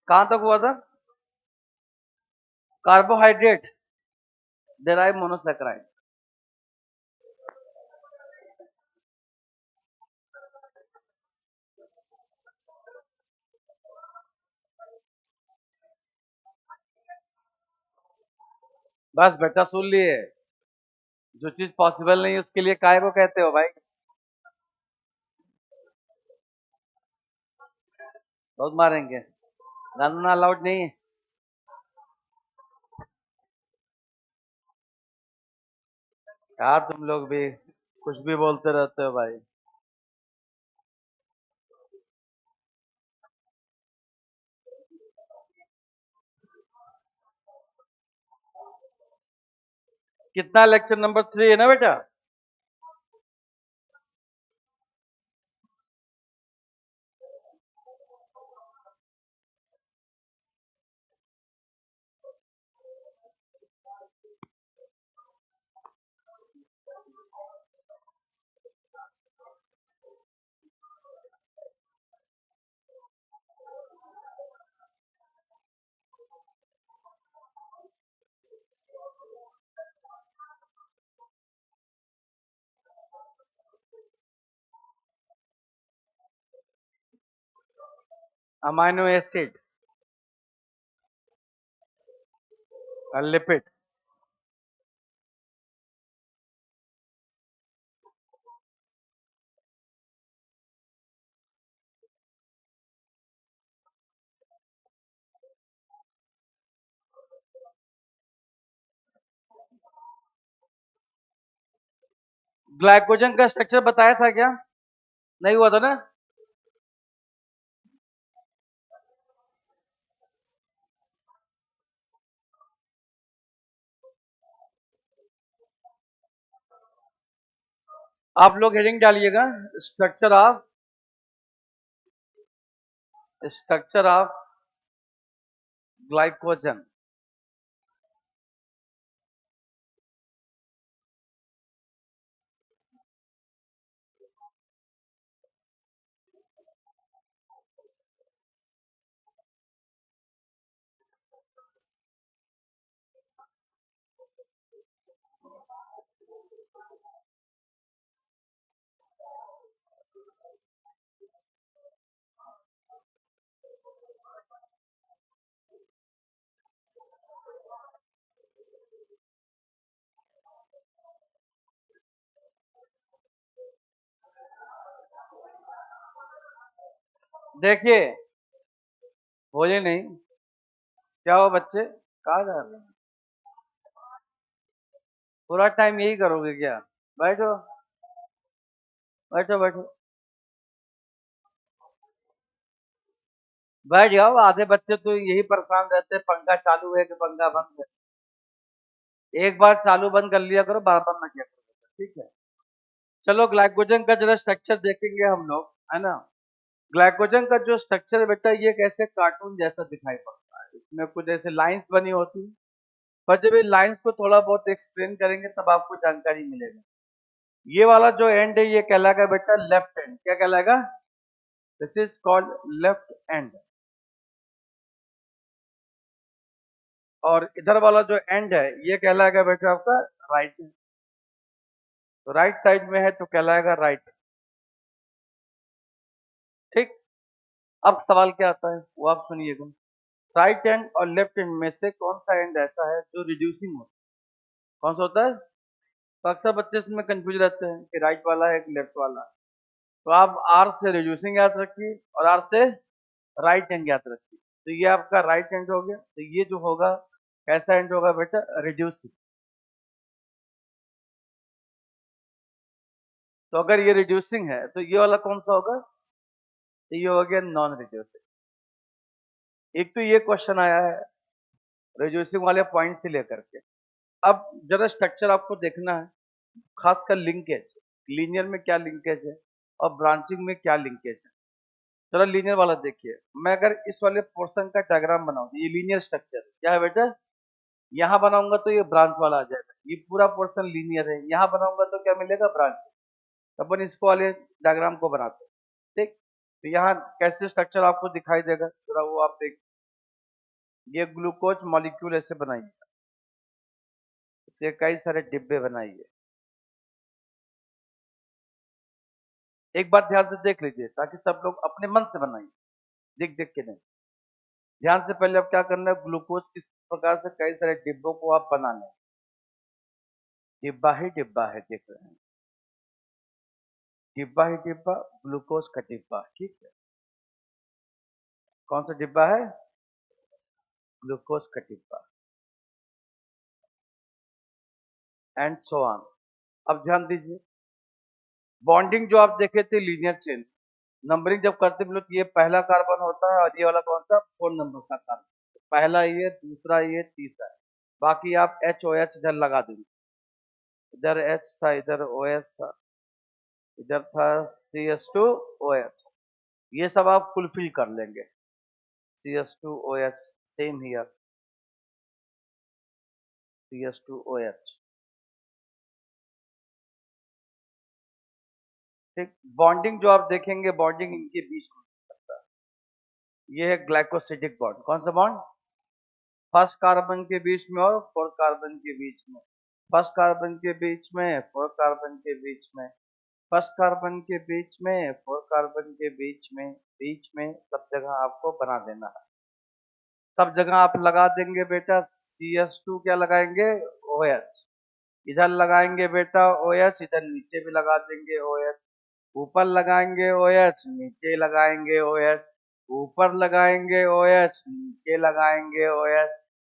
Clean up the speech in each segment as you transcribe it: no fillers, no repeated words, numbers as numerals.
कहां तक हुआ था? Carbohydrate derive monosaccharide. बस बेटा सुन लिए। जो चीज पॉसिबल नहीं उसके लिए काय को कहते हो भाई? बहुत मारेंगे। गाना अलाउड नहीं है। यार तुम लोग भी कुछ भी बोलते रहते हो भाई। कितना लेक्चर नंबर 3 है ना बेटा? अमाइनो एसिड और लिपिड। ग्लाइकोजन का स्ट्रक्चर बताया था क्या? नहीं हुआ था ना? आप लोग हेडिंग डालिएगा। Structure of structure of glycogen. देखिए, बोले नहीं। क्या हो बच्चे, कहाँ जा रहे हैं? पूरा टाइम यही करोगे क्या? बैठो, बैठो, बैठो। बैठ जाओ। आधे बच्चे तो यही परेशान रहते हैं, पंखा चालू है कि पंखा बंद है। एक बार चालू बंद कर लिया करो, बार बार ना किया करो। ठीक है। चलो ग्लाइकोजन का जरा स्ट्रक्चर देखेंगे हम लोग, है ना? ग्लाइकोजन का जो स्ट्रक्चर है बेटा, ये कैसे कार्टून जैसा दिखाई पड़ता है। इसमें कुछ ऐसे लाइंस बनी होती है। पर जब ये लाइंस को थोड़ा बहुत एक्सप्लेन करेंगे तब आपको जानकारी मिलेगा। ये वाला जो एंड है ये कहलाएगा बेटा लेफ्ट एंड। क्या कहलाएगा? This is called left and. और इधर वाला जो एंड है ये कहलाएगा बेटा आपका राइट एंड। तो राइट साइड में है तो कहलाएगा राइट। ठीक। अब सवाल क्या आता है वो आप सुनिएगा। राइट हैंड और लेफ्ट हैंड में से कौन सा एंड ऐसा है जो रिड्यूसिंग होता है? कौन सा होता है? तो अक्सर बच्चे इसमें कंफ्यूज रहते हैं कि राइट वाला है कि लेफ्ट वाला है। तो आप आर से रिड्यूसिंग याद रखिए और आर से राइट हैंड याद रखिए। तो ये आपका राइट हैंड हो गया। तो ये जो होगा कैसा एंड होगा बेटा? रिड्यूसिंग। तो अगर ये रिड्यूसिंग है तो ये वाला कौन सा होगा? तो ये हो गया नॉन रिड्यूसिंग। एक तो ये क्वेश्चन आया है रिड्यूसिंग वाले पॉइंट से लेकर के। अब जरा स्ट्रक्चर आपको देखना है, खासकर लिंकेज। लीनियर में क्या लिंकेज है और ब्रांचिंग में क्या लिंकेज है। चलो लीनियर वाला देखिए। मैं अगर इस वाले पोर्शन का डायग्राम बनाऊं तो ये लीनियर स्ट्रक्चर क्या है बेटा? यहाँ बनाऊंगा तो ये ब्रांच वाला आ जाएगा। ये पूरा पोर्शन लीनियर है। यहाँ बनाऊंगा तो क्या मिलेगा? ब्रांच। अपन इसको वाले डायग्राम को बनाते हैं। ठीक। तो यहाँ कैसे स्ट्रक्चर आपको दिखाई देगा जरा वो आप देख। ये ग्लूकोज मॉलिक्यूल ऐसे बनाइए, इसके कई सारे डिब्बे बनाइए। एक बात ध्यान से देख लीजिए ताकि सब लोग अपने मन से बनाइए, देख देख के नहीं। ध्यान से पहले अब क्या करना है, ग्लूकोज किस प्रकार से कई सारे डिब्बों को आप बना लें। डिब्बा ही डिब्बा है, देख रहे हैं, डिब्बा ही डिब्बा, ग्लूकोज का डिब्बा, ठीक है। कौन सा डिब्बा है? ग्लूकोज का डिब्बा, एंड सो ऑन। अब ध्यान दीजिए, बॉन्डिंग जो आप देखे थे लीनियर चेन, नंबरिंग जब करते हैं तो ये पहला कार्बन होता है और ये वाला कौन सा? 4 नंबर का कार्बन। पहला ये, दूसरा ये, तीसरा है। बाकी आप एच ओ एच इधर लगा देंगे, इधर एच था, इधर ओ एच था, इधर था C S two O H, ये सब आप फुलफिल कर लेंगे। C S two O H, same here, C S two O H, ठीक। बॉन्डिंग जो आप देखेंगे, बॉन्डिंग इनके बीच में होता है। ये है ग्लाइकोसिडिक बॉन्ड। कौन सा बॉन्ड? फर्स्ट कार्बन के बीच में और फोर्थ कार्बन के बीच में, फर्स्ट कार्बन के बीच में, फोर्थ कार्बन के बीच में, फर्स्ट कार्बन के बीच में, फोर्थ कार्बन के बीच में सब जगह आपको बना देना है। सब जगह आप लगा देंगे बेटा। सी एस टू क्या लगाएंगे? O H. इधर लगाएंगे बेटा ओ एच, इधर नीचे भी लगा देंगे ओ एच। ऊपर लगाएंगे ओ एच, नीचे लगाएंगे ओ एच। ऊपर लगाएंगे ओ एच, नीचे लगाएंगे ओ एच।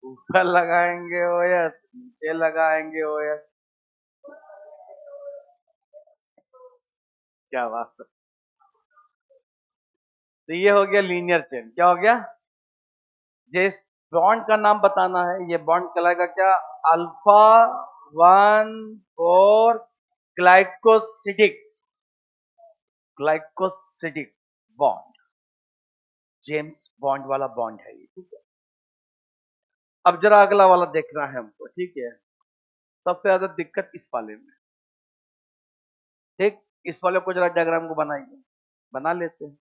ऊपर लगाएंगे ओ एच, नीचे लगाएंगे ओ एच। क्या बात है। तो ये हो गया लीनियर चेन। क्या हो गया? जिस बॉन्ड का नाम बताना है, ये बॉन्ड कहलाएगा क्या? Alpha 1,4 glycosidic, glycosidic bond, James bond वाला बॉन्ड है ये, ठीक है। अब जरा अगला वाला देखना है हमको, ठीक है। सबसे ज्यादा दिक्कत इस वाले में, ठीक। इस वाले को जरा डायग्राम को बनाइए, बना लेते हैं।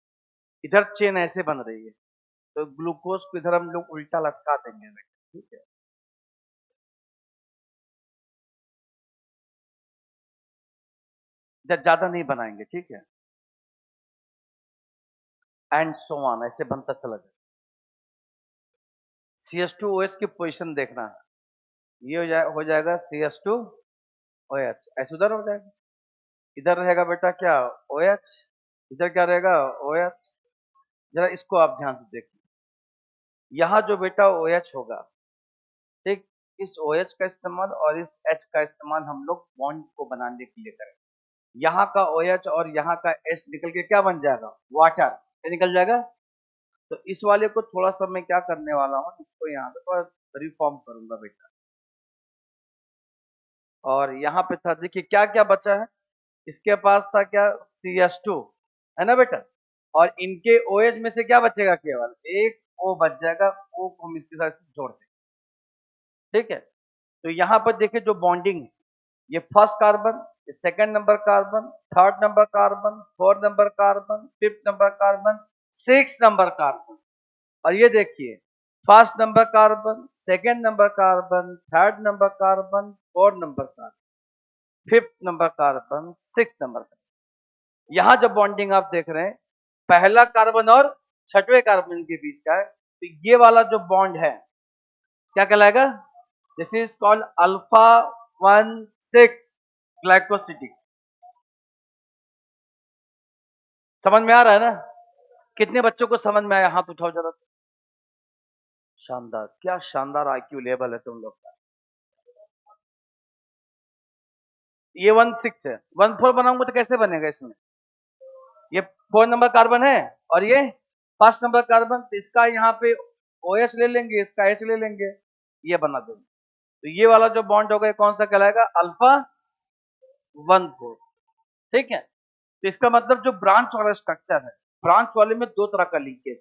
इधर चेन ऐसे बन रही है, तो ग्लूकोज को इधर हम लोग उल्टा लटका देंगे बेटा, ठीक है। इधर ज्यादा नहीं बनाएंगे, ठीक है। एंड सो ऑन, ऐसे बनता चला जाए। C S two O H की पोजिशन देखना है। ये हो जाएगा C S two O H, ऐसे उधर हो जाएगा। इधर रहेगा बेटा क्या? O H. इधर क्या रहेगा? O H. जरा इसको आप ध्यान से देखिए, यहाँ जो बेटा ओ एच होगा, ठीक। इस ओ एच का इस्तेमाल और इस एच का इस्तेमाल हम लोग बॉन्ड को बनाने के लिए करेंगे। यहाँ का ओ एच और यहाँ का एच निकल के क्या बन जाएगा? वाटर। क्या निकल जाएगा? तो इस वाले को थोड़ा सा मैं क्या करने वाला हूँ, इसको यहाँ पे थोड़ा रिफॉर्म करूंगा बेटा। और यहाँ पे था, देखिए क्या क्या बचा है। इसके पास था क्या? सी एस टू, है ना बेटा। और इनके ओ एच में से क्या बचेगा? केवल एक ओ बच जाएगा। ओ को हम इसके साथ जोड़ देंगे, ठीक है। तो यहाँ पर देखिए जो बॉन्डिंग है, ये first carbon, second number carbon, third number carbon, fourth number carbon, fifth number carbon, six number carbon. और ये देखिए, first number carbon, second number carbon, third number carbon, fourth number carbon, fifth number carbon, six number carbon. यहां जब bonding आप देख रहे हैं, पहला कार्बन और छठवें कार्बन के बीच का है, तो ये वाला जो बॉन्ड है क्या कहलाएगा? This is called alpha 1,6 glycosidic. समझ में आ रहा है ना? कितने बच्चों को समझ में आया? हाथ उठाओ जरा। शानदार, क्या शानदार आईक्यू लेवल है तुम लोग का। ये 1,6 है, 1,4 बनाऊंगा तो कैसे बनेगा इसमें? ये 4 नंबर कार्बन है और ये फर्स्ट नंबर कार्बन, तो इसका यहाँ पे ओ एच ले लेंगे, इसका एच ले लेंगे, ये बना देंगे। तो ये वाला जो बॉन्ड होगा कौन सा कहलाएगा? अल्फा 1,4, ठीक है। तो इसका मतलब जो ब्रांच वाला स्ट्रक्चर है, ब्रांच वाले में दो तरह का लिंकेज,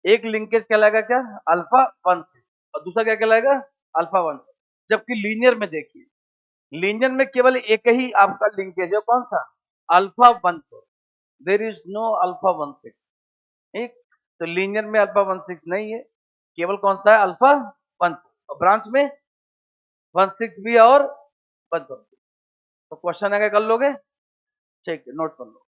एक लिंकेज कहलाएगा क्या? अल्फा 1 से, और दूसरा क्या कहलाएगा? अल्फा 1 से। जबकि लीनियर में देखिए, लीनियर में केवल एक ही आपका लिंकेज है, कौन सा? Alpha 1,4। There is no alpha 1,6, ठीक। तो लीनियर में अल्फा 1,6 नहीं है। केवल कौन सा है? अल्फा 1, और ब्रांच में 16 भी और 1। तो क्वेश्चन आगे कर लोगे? ठीक है, नोट कर लो।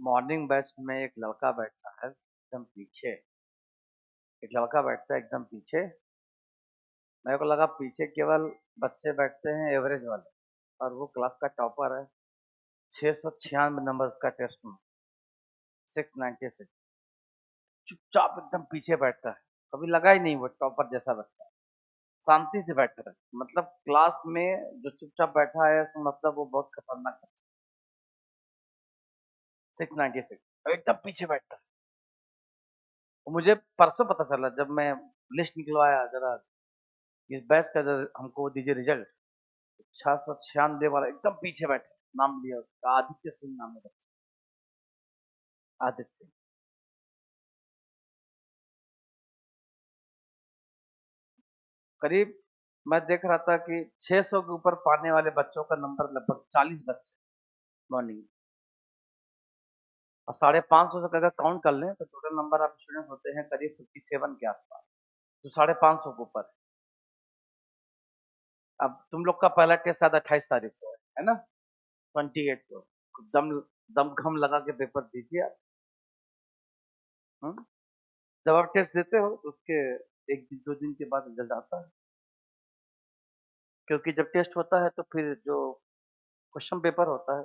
मॉर्निंग बैच में एक लड़का बैठता है एकदम पीछे, एक लड़का बैठता है एकदम पीछे। मेरे को लगा पीछे केवल बच्चे बैठते हैं एवरेज वाले, और वो क्लास का टॉपर है। 696 नंबर का टेस्ट में, 696। चुपचाप एकदम पीछे बैठता है। कभी लगा ही नहीं वो टॉपर जैसा बच्चा। शांति से बैठा है, मतलब क्लास में जो चुपचाप बैठा है इसका मतलब वो बहुत खतरनाक है। 696 एकदम पीछे बैठता है। वो मुझे परसों पता चला जब मैं लिस्ट निकलवाया जरा इस बैच का, जरा हमको दीजिए रिजल्ट। 696 वाला एकदम पीछे बैठा, नाम लिया उसका, आदित्य सिंह नाम है बच्चा, आदित्य सिंह। करीब मैं देख रहा था कि 600 के ऊपर पाने वाले बच्चों का नंबर लगभग 40 बच्चे मॉर्निंग, और 550 तक अगर काउंट कर लें तो टोटल नंबर ऑफ स्टूडेंट होते हैं करीब 57 के आसपास, जो 550 के ऊपर है। अब तुम लोग का पहला टेस्ट शायद 28 तारीख को है ना? 28 को दम दम घम लगा के पेपर दीजिए आप। हम्म? जब आप टेस्ट देते हो तो उसके एक दिन 2 दिन के बाद रिजल्ट आता है, क्योंकि जब टेस्ट होता है तो फिर जो क्वेश्चन पेपर होता है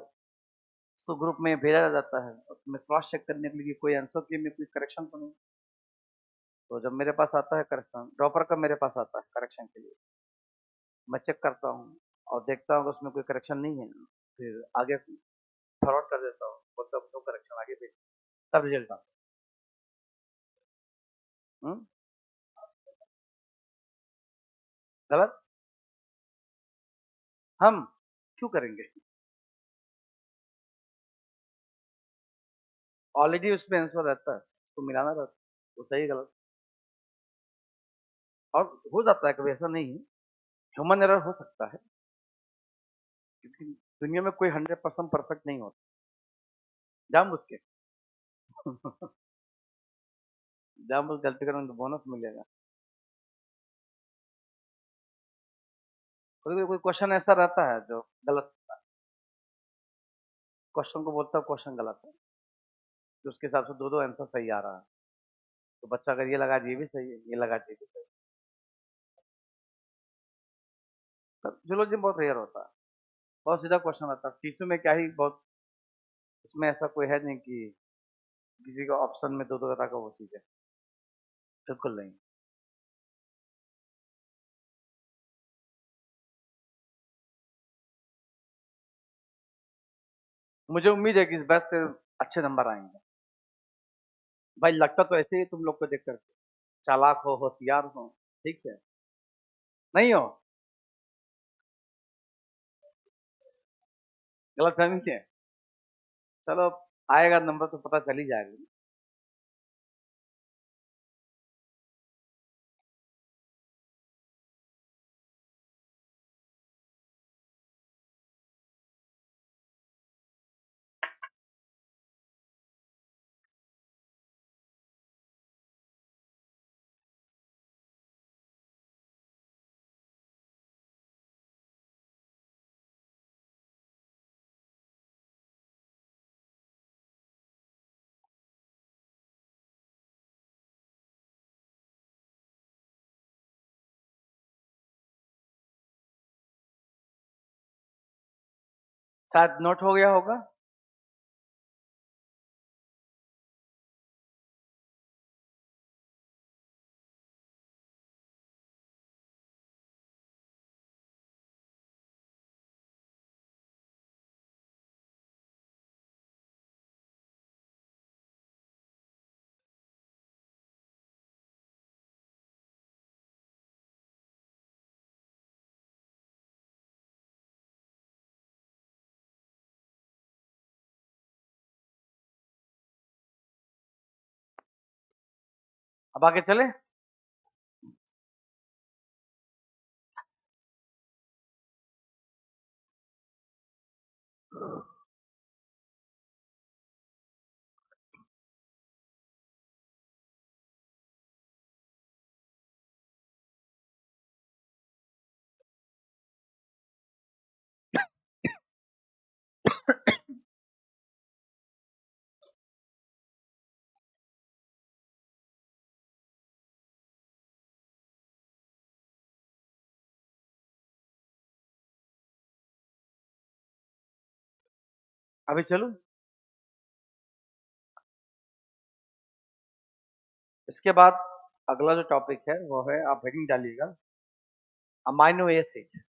उसको ग्रुप में भेजा जाता है, उसमें क्रॉस चेक करने के लिए कोई आंसर की में कोई करेक्शन तो नहीं। तो जब मेरे पास आता है करेक्शन, ड्रॉपर का मेरे पास आता है करेक्शन के लिए, मैं चेक करता हूँ और देखता हूँ कि उसमें कोई करेक्शन नहीं है, फिर आगे फॉरवर्ड कर देता हूँ, बोलता हूँ करेक्शन आगे भेज, तब रिजल्ट आता है। गलत? हम क्यों करेंगे? ऑलरेडी उसमें आंसर रहता है, उसको मिलाना रहता है, वो सही गलत। और हो जाता है कभी, ऐसा नहीं है, ह्यूमन एरर हो सकता है, क्योंकि दुनिया में कोई 100% परफेक्ट नहीं होता, जानबूझ के। जानबूझ गलती करेंगे तो बोनस मिलेगा। कोई कोई क्वेश्चन ऐसा रहता है जो गलत, क्वेश्चन को बोलता है क्वेश्चन गलत है, तो उसके हिसाब से दो दो आंसर सही आ रहा है, तो बच्चा अगर ये लगा ये भी सही है, ये लगा ये भी सही है। जूलॉजी में बहुत रेयर होता है, बहुत सीधा क्वेश्चन आता है। टीसू में क्या ही बहुत, इसमें ऐसा कोई है नहीं कि किसी का ऑप्शन में दो दो तरह का वो चीज है, बिल्कुल नहीं। मुझे उम्मीद है कि इस बैच से अच्छे नंबर आएंगे। भाई लगता तो ऐसे ही तुम लोग को देख करके, चालाक हो, होशियार हो, ठीक है? नहीं हो? गलत फहमी है। चलो आएगा नंबर तो पता चल ही जाएगा। शायद नोट हो गया होगा। अब आगे चले। अभी चलूं। इसके बाद अगला जो टॉपिक है वो है, आप हेडिंग डालिएगा, अमाइनो एसिड।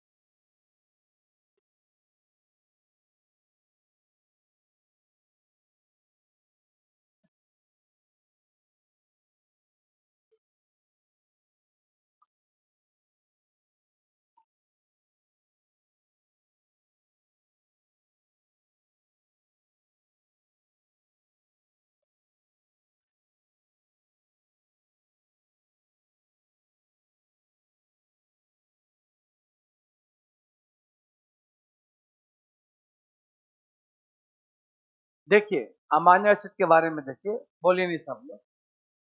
देखिए, अमाइनो एसिड के बारे में देखिए, बोलिए नहीं सब लोग।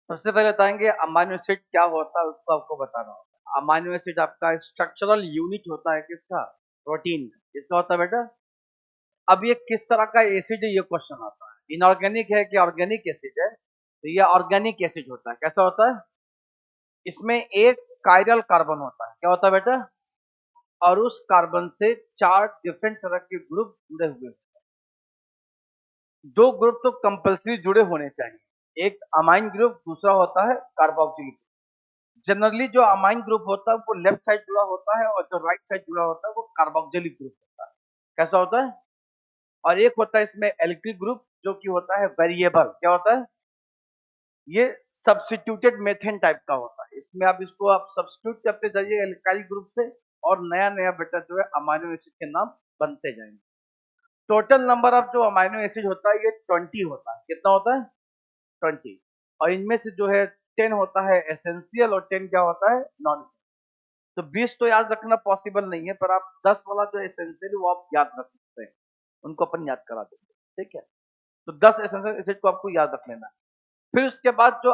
सबसे पहले बताएंगे अमाइनो एसिड क्या होता है, उसको आपको बताना होगा। अमाइनो एसिड आपका स्ट्रक्चरल यूनिट होता है किसका? प्रोटीन का। किसका होता है बेटा? अब ये किस तरह का एसिड है, ये क्वेश्चन आता है। इनऑर्गेनिक है कि ऑर्गेनिक एसिड है? तो ये ऑर्गेनिक एसिड होता है। कैसा होता है? इसमें एक कायरल कार्बन होता है। क्या होता है बेटा? और उस कार्बन से 4 डिफरेंट तरह के ग्रुप जुड़े हुए हैं। 2 ग्रुप तो कंपल्सरी जुड़े होने चाहिए, एक अमाइन ग्रुप, दूसरा होता है कार्बोक्सिलिक। जनरली जो अमाइन ग्रुप होता है वो लेफ्ट साइड जुड़ा होता है, और जो राइट साइड जुड़ा होता है वो कार्बोक्सिलिक ग्रुप होता है। कैसा होता है? और एक होता है इसमें इलेक्ट्रिक ग्रुप, जो कि होता है वेरिएबल। क्या होता है? ये सब्स्टिट्यूटेड मेथेन टाइप का होता है। इसमें आप इसको आप सब्स्टिट्यूट करते जाइए एल्काइल ग्रुप से, और नया नया बेटा जो है अमाइनो एसिड के नाम बनते जाएंगे। टोटल नंबर ऑफ जो अमाइनो एसिड होता है ये 20 होता है। कितना होता है? 20। और इनमें से जो है 10 होता है एसेंशियल, और 10 क्या होता है? नॉन। तो 20 तो याद रखना पॉसिबल नहीं है, पर आप 10 वाला जो एसेंशियल है वो आप याद रख सकते हैं, उनको अपन याद करा देंगे। ठीक है? तो 10 एसेंशियल एसिड को आपको याद रख लेना है। फिर उसके बाद जो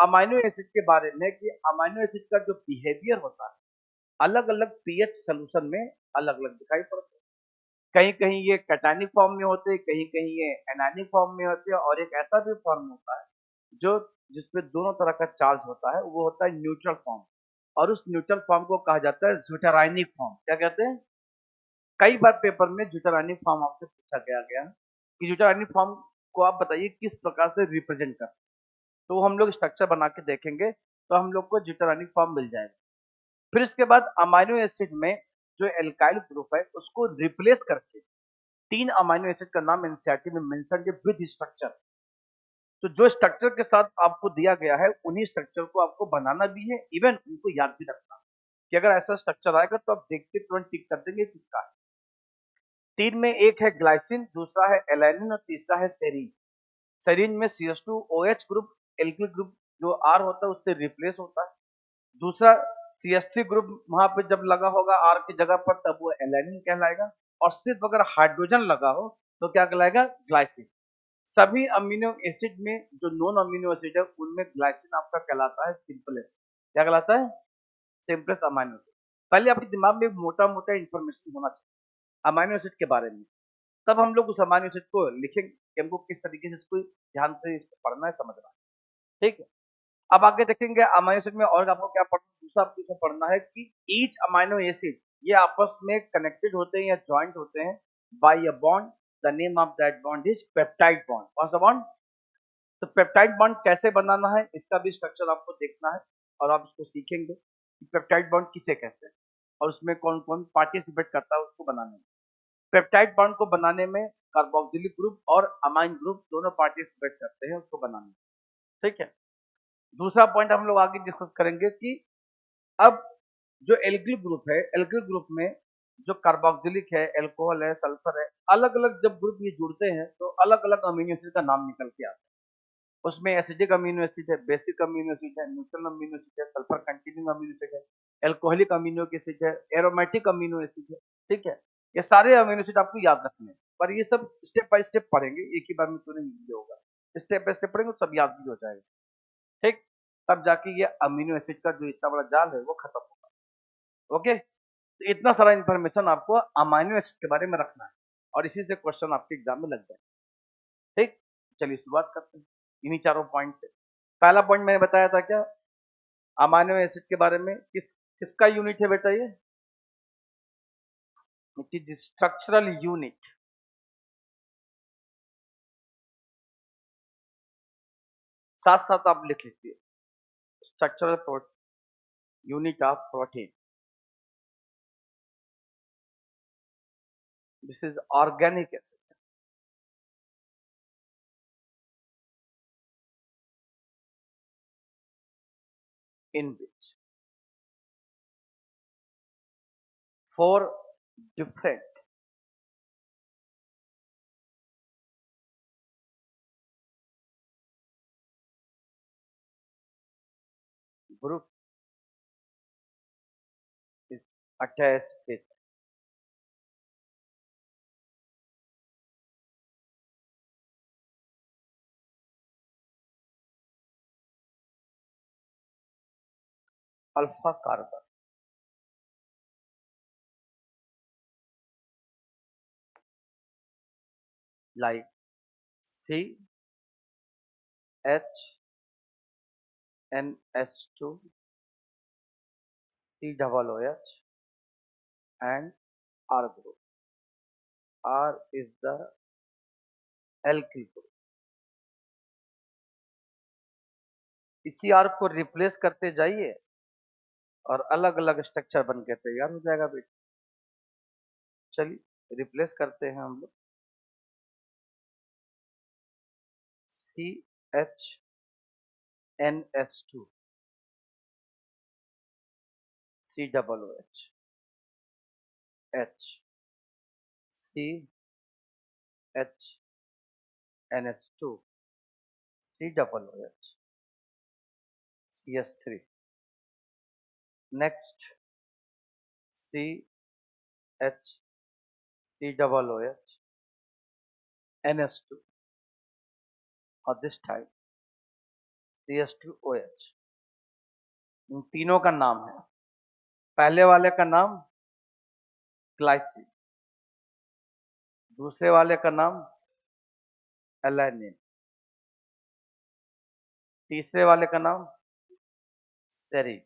अमाइनो एसिड के बारे में, कि अमाइनो एसिड का जो बिहेवियर होता है अलग अलग पीएच सोल्यूशन में अलग अलग दिखाई पड़ता है। कहीं कहीं ये कैटायनिक फॉर्म में होते हैं, कहीं कहीं ये एनायनिक फॉर्म में होते हैं, और एक ऐसा भी फॉर्म होता है जो जिसपे दोनों तरह का चार्ज होता है, वो होता है न्यूट्रल फॉर्म। और उस न्यूट्रल फॉर्म को कहा जाता है ज्यूटेराइनिक फॉर्म। क्या कहते हैं? कई बार पेपर में ज्यूटेराइनिक फॉर्म आपसे पूछा गया कि ज्यूटेराइनिक फॉर्म को आप बताइए किस प्रकार से रिप्रेजेंट करते हैं। तो हम लोग स्ट्रक्चर बना के देखेंगे, तो हम लोग को ज्यूटेराइनिक फॉर्म मिल जाएगा। फिर इसके बाद अमाइनो एसिड में जो एल्काइल ग्रुप है उसको रिप्लेस करके 3 अमाइनो एसिड का नाम एनसीईआरटी में मेंशन है विद स्ट्रक्चर। तो जो स्ट्रक्चर के साथ आपको दिया गया है उन्हीं स्ट्रक्चर को आपको बनाना भी है, इवन उनको याद भी रखना, कि अगर ऐसा स्ट्रक्चर आएगा तो आप देख के तुरंत टिक कर देंगे किसका है। तीन में एक है ग्लाइसिन, दूसरा है एलानिन और तीसरा है सेरीन। सेरीन में CH2OH ग्रुप एल्किल ग्रुप जो R होता है उससे रिप्लेस होता है। दूसरा CH3 ग्रुप वहां पे जब लगा होगा R की जगह पर तब वो एलानिन कहलाएगा, और सिर्फ अगर हाइड्रोजन लगा हो तो क्या कहलाएगा? ग्लाइसिन। सभी अमीनो एसिड में जो नॉन अमीनो एसिड है उनमें ग्लाइसिन आपका कहलाता है सिंपलेस्ट। क्या कहलाता है? Simplest amino acid. पहले आपके दिमाग में मोटा मोटा इंफॉर्मेशन होना चाहिए अमीनो एसिड के बारे में, तब हम लोग उस अमीनो एसिड को लिखेंगे कि हमको किस तरीके से इसको ध्यान से इसको पढ़ना है, समझना है। ठीक है, अब आगे देखेंगे अमीनो एसिड में और आपको क्या पढ़ना, दूसरा आपको इसमें पढ़ना है कि ईच अमीनो एसिड ये आपस में कनेक्टेड होते हैं या ज्वाइंट होते हैं by a bond. The name of that bond is peptide bond. कौन सा बॉन्ड? तो पेप्टाइड बॉन्ड कैसे बनाना है इसका भी स्ट्रक्चर आपको देखना है, और आप इसको सीखेंगे कि पेप्टाइड बॉन्ड किसे कहते हैं और उसमें कौन कौन पार्टिसिपेट करता है उसको बनाने में। पेप्टाइड बॉन्ड को बनाने में कार्बोक्सिलिक ग्रुप और अमाइन ग्रुप दोनों पार्टिसिपेट करते हैं उसको बनाने में। ठीक है, दूसरा पॉइंट हम लोग आगे डिस्कस करेंगे कि अब जो एल्किल ग्रुप है, एल्किल ग्रुप में जो कार्बोक्सिलिक है, एल्कोहल है, सल्फर है, अलग अलग जब ग्रुप ये जुड़ते हैं तो अलग अलग अमीनो एसिड का नाम निकल के आता है। उसमें एसिडिक अमीनो एसिड है, बेसिक अमीनो एसिड है, न्यूट्रल अमीनो एसिड है, सल्फर कंटेनिंग अमीनो एसिड है, एल्कोहलिक अमीनो एसिड है, एरोमेटिक अमीनो एसिड है। ठीक है, ये सारे अमीनो एसिड आपको याद रखने हैं, पर ये सब स्टेप बाय स्टेप पढ़ेंगे, एक ही बार में तो नहीं होगा। स्टेप बाय स्टेप पढ़ेंगे तो सब याद भी हो जाएगा। ठीक, तब जाके ये अमीनो एसिड का जो इतना बड़ा जाल है वो खत्म होगा। ओके, तो इतना सारा इंफॉर्मेशन आपको अमीनो एसिड के बारे में रखना है और इसी से क्वेश्चन आपके एग्जाम में लग जाए। ठीक, चलिए शुरुआत करते हैं इन्हीं चारों पॉइंट से। पहला पॉइंट मैंने बताया था क्या, अमीनो एसिड के बारे में, किसका यूनिट है बेटा? ये इट इज स्ट्रक्चरल यूनिट। साथ साथ आप लिख लीजिए, structural unit of protein. This is organic acid in which four different group is attached with alpha carbon like C H NH2 C double OH and R group. R is the alkyl group. इसी R को replace करते जाइए और अलग अलग structure बन के तैयार हो जाएगा बेटा। चलिए रिप्लेस करते हैं हम लोग। CHNH2 C double OH H C H NH2 C double OH CH3। Next C H C double OH NH2 और this time CH2OH। इन तीनों का नाम है, पहले वाले का नाम ग्लाइसिन, दूसरे वाले का नाम एलानिन, तीसरे वाले का नाम सेरीन।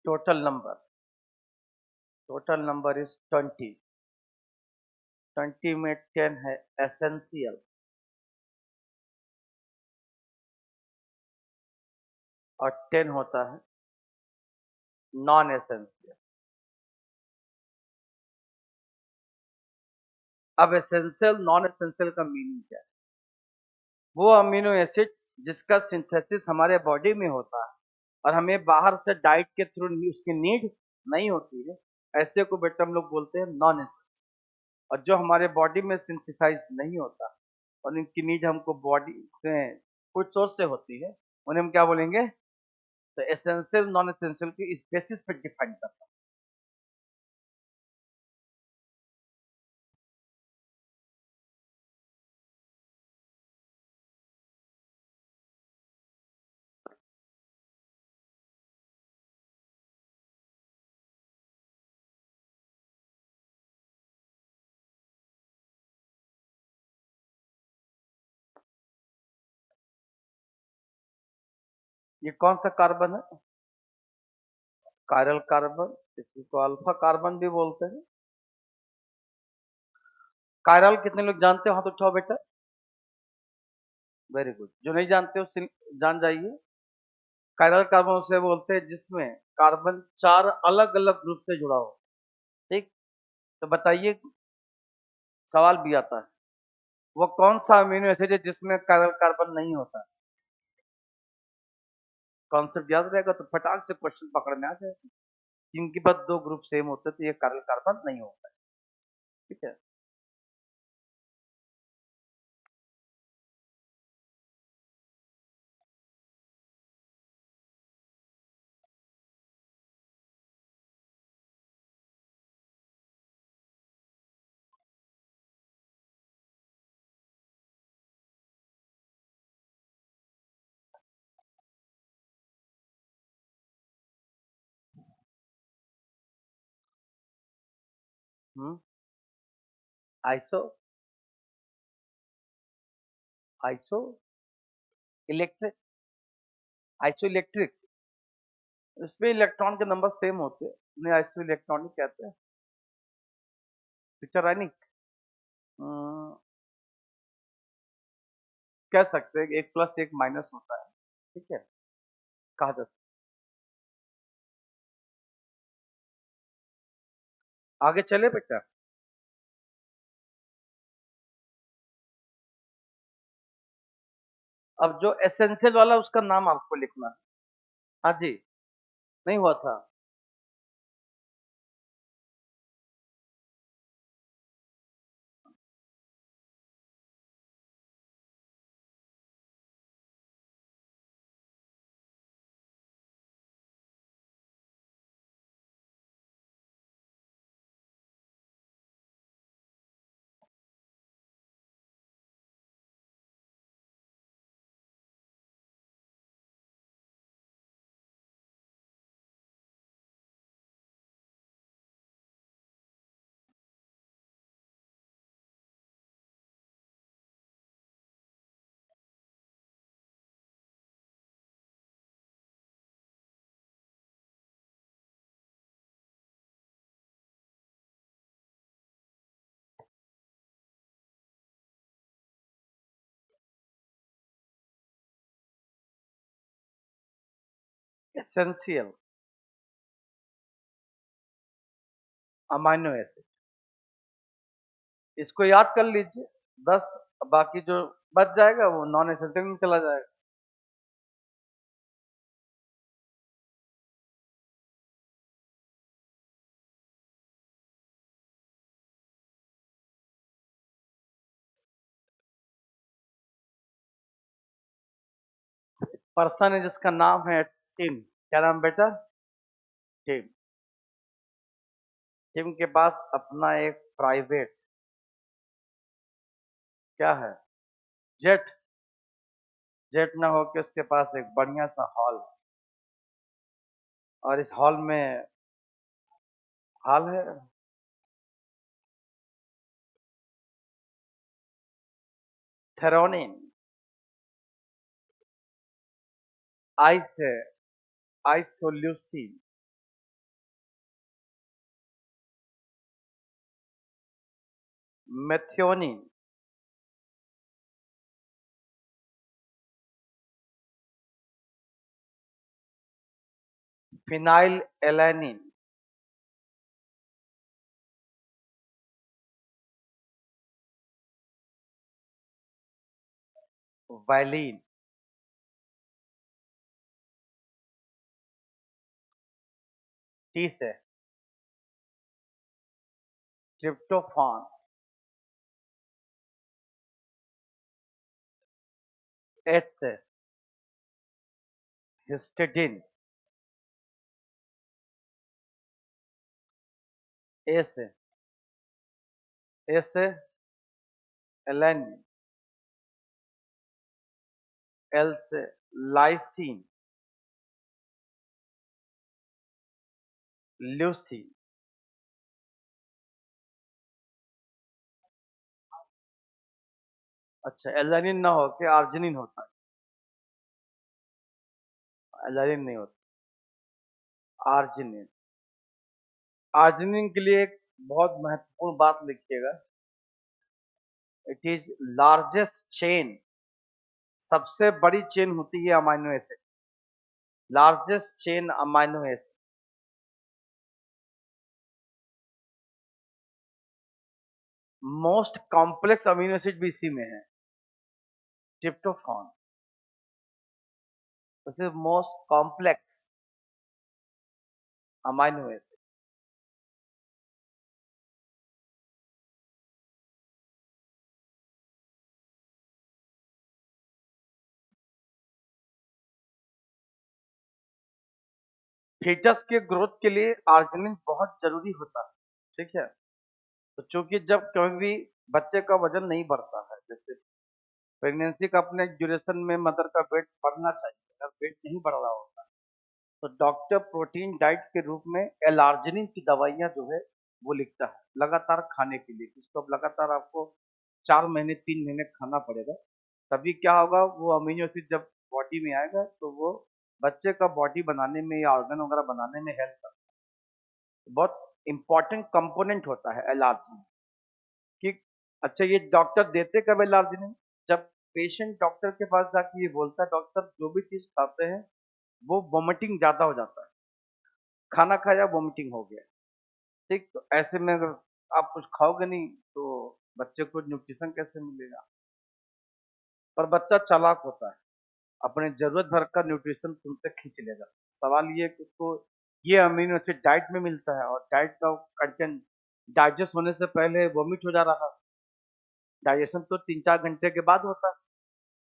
Total number is 20। 20 में 10 है एसेंशियल और 10 होता है नॉन एसेंशियल। अब एसेंशियल नॉन एसेंशियल का मीनिंग क्या है? वो अमीनो एसिड जिसका सिंथेसिस हमारे बॉडी में होता है और हमें बाहर से डाइट के थ्रू उसकी नीड नहीं होती है, ऐसे को बेटा हम लोग बोलते हैं नॉन एसेंशियल। और जो हमारे बॉडी में सिंथेसाइज नहीं होता और इनकी नीड हमको बॉडी से फूड सोर्स से होती है, उन्हें हम क्या बोलेंगे? तो एसेंशियल नॉन एसेंशियल की इस बेसिस पे डिफाइन करता है। ये कौन सा कार्बन है? कायरल कार्बन, इसी को अल्फा कार्बन भी बोलते हैं। कायरल कितने लोग जानते हो? हाथ उठाओ बेटा। Very good. जो नहीं जानते हो जान जाइए। कायरल कार्बन उसे बोलते हैं जिसमें कार्बन चार अलग अलग ग्रुप से जुड़ा हो। ठीक। तो बताइए, सवाल भी आता है, वो कौन सा अमीनो एसिड है जिसमें कायरल कार्बन नहीं होता? कॉन्सेप्ट याद रहेगा तो फटाक से क्वेश्चन पकड़ में आ जाएगा। इनके पास दो ग्रुप सेम होते तो ये कायरल कार्बन नहीं होता है। ठीक है। Hmm. Iso isoelectric isoelectric. इसमें इलेक्ट्रॉन के नंबर सेम होते हैं, उन्हें आइसो इलेक्ट्रॉनिक कहते हैं। पिक्चराइनिक। कह सकते हैं कि एक प्लस एक माइनस होता है। ठीक है, कहा जा सकता है। आगे चले बेटा। अब जो एसेंशियल वाला उसका नाम आपको लिखना है। हाँ जी। नहीं हुआ था। एसेंशियल अमाइनो एसिड, इसको याद कर लीजिए। 10। बाकी जो बच जाएगा वो नॉन एसेंशियल में चला जाएगा। पर्सन है जिसका नाम है टिम। क्या नाम बेटा? टिम। टिम के पास अपना एक प्राइवेट क्या है? जेट। जेट ना हो के उसके पास एक बढ़िया सा हॉल है। और इस हॉल में हॉल है थेरोनिन। आइस है isoleucine. Methionine. Phenyl alanine. Violin, T से ट्रिप्टोफान, एच से हिस्टिडिन, ए से एलेनिन, एल से लाइसिन, ल्यूसीन। अच्छा, एलेनिन ना हो के आर्जिनिन होता है, एलेनिन नहीं होता, आर्जिनिन। आर्जिनिन के लिए एक बहुत महत्वपूर्ण बात लिखिएगा, इट इज लार्जेस्ट चेन, सबसे बड़ी चेन होती है amino acid, largest chain amino acid. Most complex amino acid भी इसी में है, tryptophan. This is most complex amino acid. Foetus के ग्रोथ के लिए आर्जिनिन बहुत जरूरी होता है, ठीक है। तो चूंकि जब कभी भी बच्चे का वजन नहीं बढ़ता है, जैसे प्रेगनेंसी का अपने ड्यूरेशन में मदर का वेट बढ़ना चाहिए, अगर वेट नहीं बढ़ रहा होता तो डॉक्टर प्रोटीन डाइट के रूप में एलार्जिनिन की दवाइयाँ जो है वो लिखता है लगातार खाने के लिए। इसको अब लगातार आपको 4 महीने 3 महीने खाना पड़ेगा, तभी क्या होगा, वो अमीनो एसिड जब बॉडी में आएगा तो वो बच्चे का बॉडी बनाने में या ऑर्गन वगैरह बनाने में हेल्प करता है। बहुत इंपॉर्टेंट कंपोनेंट होता है एलार्जिनिन कि अच्छा, ये डॉक्टर देते कब एलार्जिनिन, जब पेशेंट डॉक्टर के पास जाके ये बोलता है डॉक्टर जो भी चीज खाते हैं वो वोमिटिंग ज्यादा हो जाता है, खाना खाया वोमिटिंग हो गया, ठीक। तो ऐसे में अगर आप कुछ खाओगे नहीं तो बच्चे को न्यूट्रिशन कैसे मिलेगा। पर बच्चा चालाक होता है, अपने जरूरत भर का न्यूट्रिशन तुमसे खींच लेगा। सवाल ये है कि उसको ये अमीनो एसिड डाइट में मिलता है और डाइट का कंटेंट डाइजेस्ट होने से पहले वोमिट हो जा रहा है। डाइजेशन तो 3-4 घंटे के बाद होता है,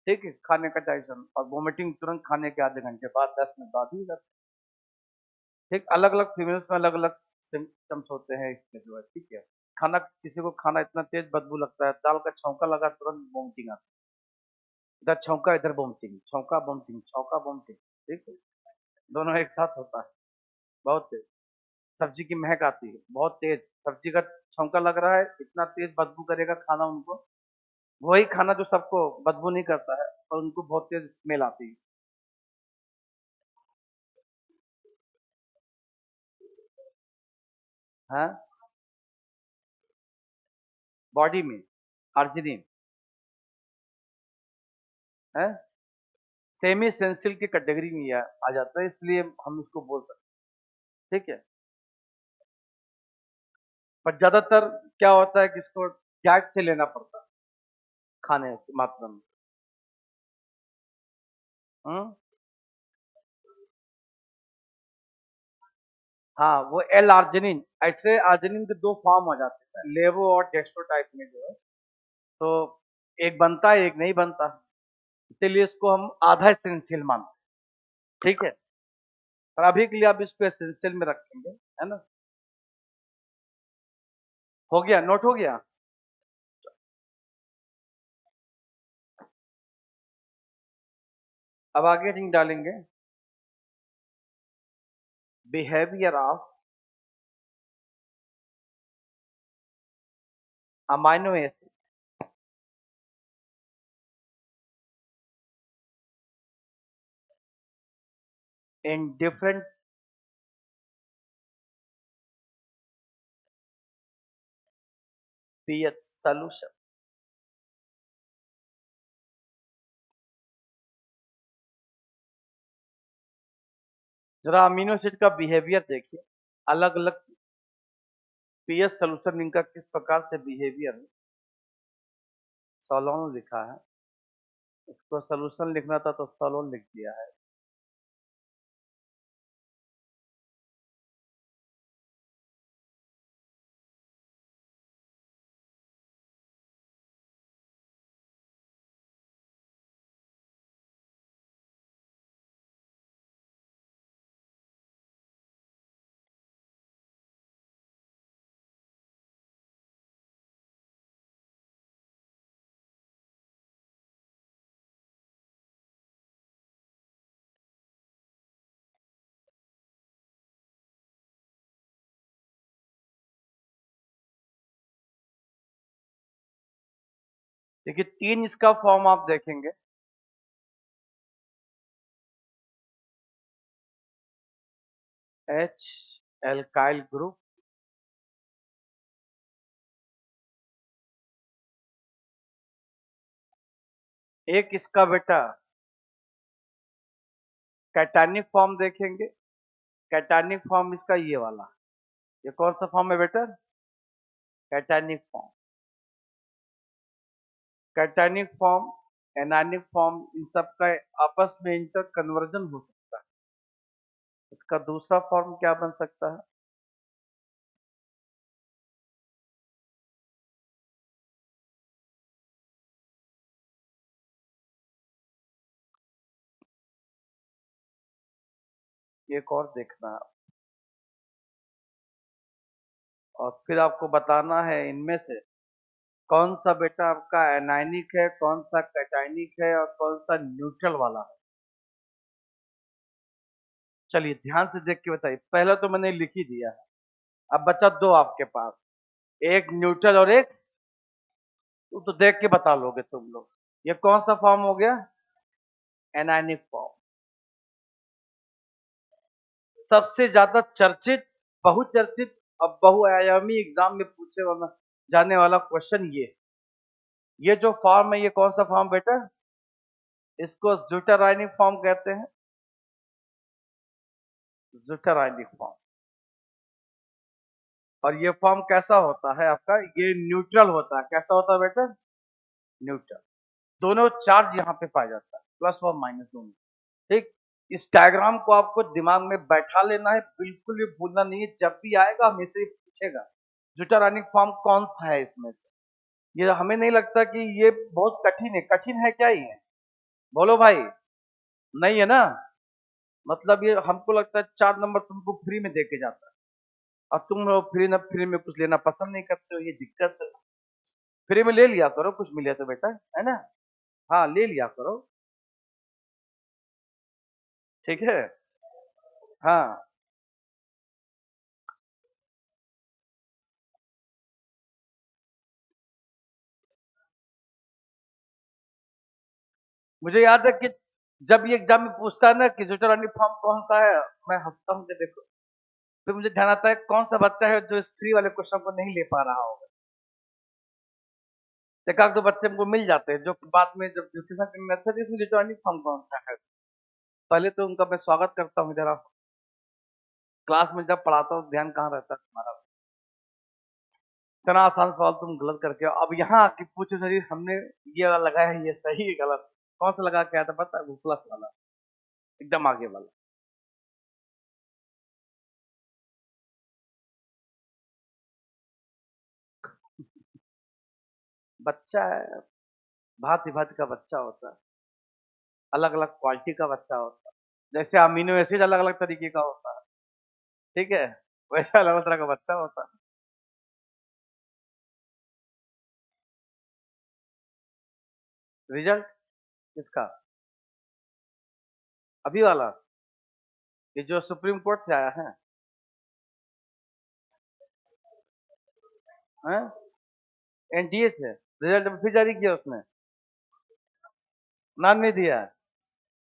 ठीक है, खाने का डाइजेशन, और वोमिटिंग तुरंत खाने के आधे घंटे बाद 10 मिनट बाद ही होता है। ठीक, अलग अलग फीमेल्स में अलग अलग सिम्टम्स होते हैं इसमें जो है, ठीक है। खाना, किसी को खाना इतना तेज बदबू लगता है, दाल का छौंका लगा तुरंत वोमिटिंग आता है, इधर छौंका इधर वोमिटिंग, छौंका वोमिटिंग, छौंका वोमिटिंग, ठीक है, दोनों एक साथ होता है, बहुत तेज। सब्जी की महक आती है बहुत तेज, सब्जी का छौंका लग रहा है, इतना तेज बदबू करेगा खाना उनको, वही खाना जो सबको बदबू नहीं करता है और उनको बहुत तेज स्मेल आती है। हाँ, बॉडी में आर्जिनिन है, सेमी एसेंशियल की कैटेगरी में आ जाता है, इसलिए हम इसको बोल सकते हैं, ठीक है। पर ज्यादातर क्या होता है कि इसको डाइट से लेना पड़ता है, खाने की मात्रा में। हम्म, हाँ, वो एल आर्जिनिन, ऐसे आर्जिनिन के दो फॉर्म हो जाते हैं, लेवो और डेक्स्ट्रो टाइप में जो है, तो एक बनता है एक नहीं बनता, इसीलिए इसको हम आधा एसेंशियल मानते हैं, ठीक है। पर अभी के लिए आप इसको एसेंशियल में रखेंगे, है ना। हो गया, नोट हो गया। अब आगे रिंग डालेंगे, behaviour of amino acid in different pH solution। जरा अमीनो एसिड का बिहेवियर देखिए, अलग अलग पीएच सोल्यूशन इनका किस प्रकार से बिहेवियर है, सोलोन लिखा है। इसको सोल्यूशन लिखना था तो सोलोन लिख दिया है। देखिए 3 इसका फॉर्म आप देखेंगे। H एल्काइल ग्रुप, एक इसका बेटा कैटानिक फॉर्म देखेंगे। कैटानिक फॉर्म इसका ये वाला, ये कौन सा फॉर्म है बेटा? Cationic form. Cationic form, anionic form, इन सब का आपस में इंटर कन्वर्जन हो सकता है। इसका दूसरा फॉर्म क्या बन सकता है? एक और देखना है और फिर आपको बताना है इनमें से कौन सा बेटा आपका एनायनिक है, कौन सा कैटायनिक है और कौन सा न्यूट्रल वाला है। चलिए ध्यान से देख के बताइए। पहला तो मैंने लिख ही दिया है, अब बचा दो आपके पास, एक न्यूट्रल और एक, तो देख के बता लोगे तुम लोग। ये कौन सा फॉर्म हो गया? Anionic form. सबसे ज्यादा चर्चित, बहुचर्चित और बहुआयामी एग्जाम में पूछे वाला जाने वाला क्वेश्चन ये जो फॉर्म है ये कौन सा फॉर्म बेटा? इसको ज्यूटारायनिक फॉर्म कहते हैं। ज्यूटारायनिक फॉर्म। और ये फॉर्म कैसा होता है आपका? ये न्यूट्रल होता है। कैसा होता है बेटा? न्यूट्रल। दोनों चार्ज यहाँ पे पाया जाता है, प्लस और माइनस दोनों। ठीक, इस डायग्राम को आपको दिमाग में बैठा लेना है, बिल्कुल भी भूलना नहीं है। जब भी आएगा हमेशा ही पूछेगा ज्यूटारायनिक फॉर्म कौन सा है इसमें से। ये हमें नहीं लगता कि ये बहुत कठिन है। कठिन है क्या ये? बोलो भाई। नहीं है ना? मतलब ये हमको लगता है 4 नंबर तुमको फ्री में दे के जाता है और तुम लोग फ्री में कुछ लेना पसंद नहीं करते हो, ये दिक्कत है। फ्री में ले लिया करो, कुछ मिले तो बेटा, है ना? हाँ ले लिया करो। ठीक है। हाँ, मुझे याद है कि जब ये एग्जाम में पूछता है ना कि ज्यूटारानी फॉर्म कौन सा है, मैं हंसता हूँ कि देखो। फिर मुझे ध्यान आता है कौन सा बच्चा है जो इस फ्री वाले क्वेश्चन को नहीं ले पा रहा होगा। एक आध दो बच्चे हमको मिल जाते हैं जो बाद में जब डिस्कशन करने लगते हैं इसमें ज्यूटारानी फॉर्म कौन सा है। पहले तो उनका मैं स्वागत करता हूँ जरा। क्लास में जब पढ़ाता हूँ ध्यान कहाँ रहता है तुम्हारा? इतना आसान सवाल तुम गलत करके आओ। अब यहाँ आके पूछो सर हमने ये वाला लगाया है, ये सही है गलत? कौन सा लगा के आया था पता है? वो प्लस वाला, एकदम आगे वाला। बच्चा है, भांति भांति का बच्चा होता है, अलग अलग क्वालिटी का बच्चा होता है। जैसे अमीनो एसिड अलग अलग तरीके का होता है, ठीक है, वैसे अलग अलग तरह का बच्चा होता है। रिजल्ट किसका? अभी वाला? ये जो सुप्रीम कोर्ट से आया है? एनडीए से रिजल्ट फिर जारी किया उसने? नाम नहीं दिया है।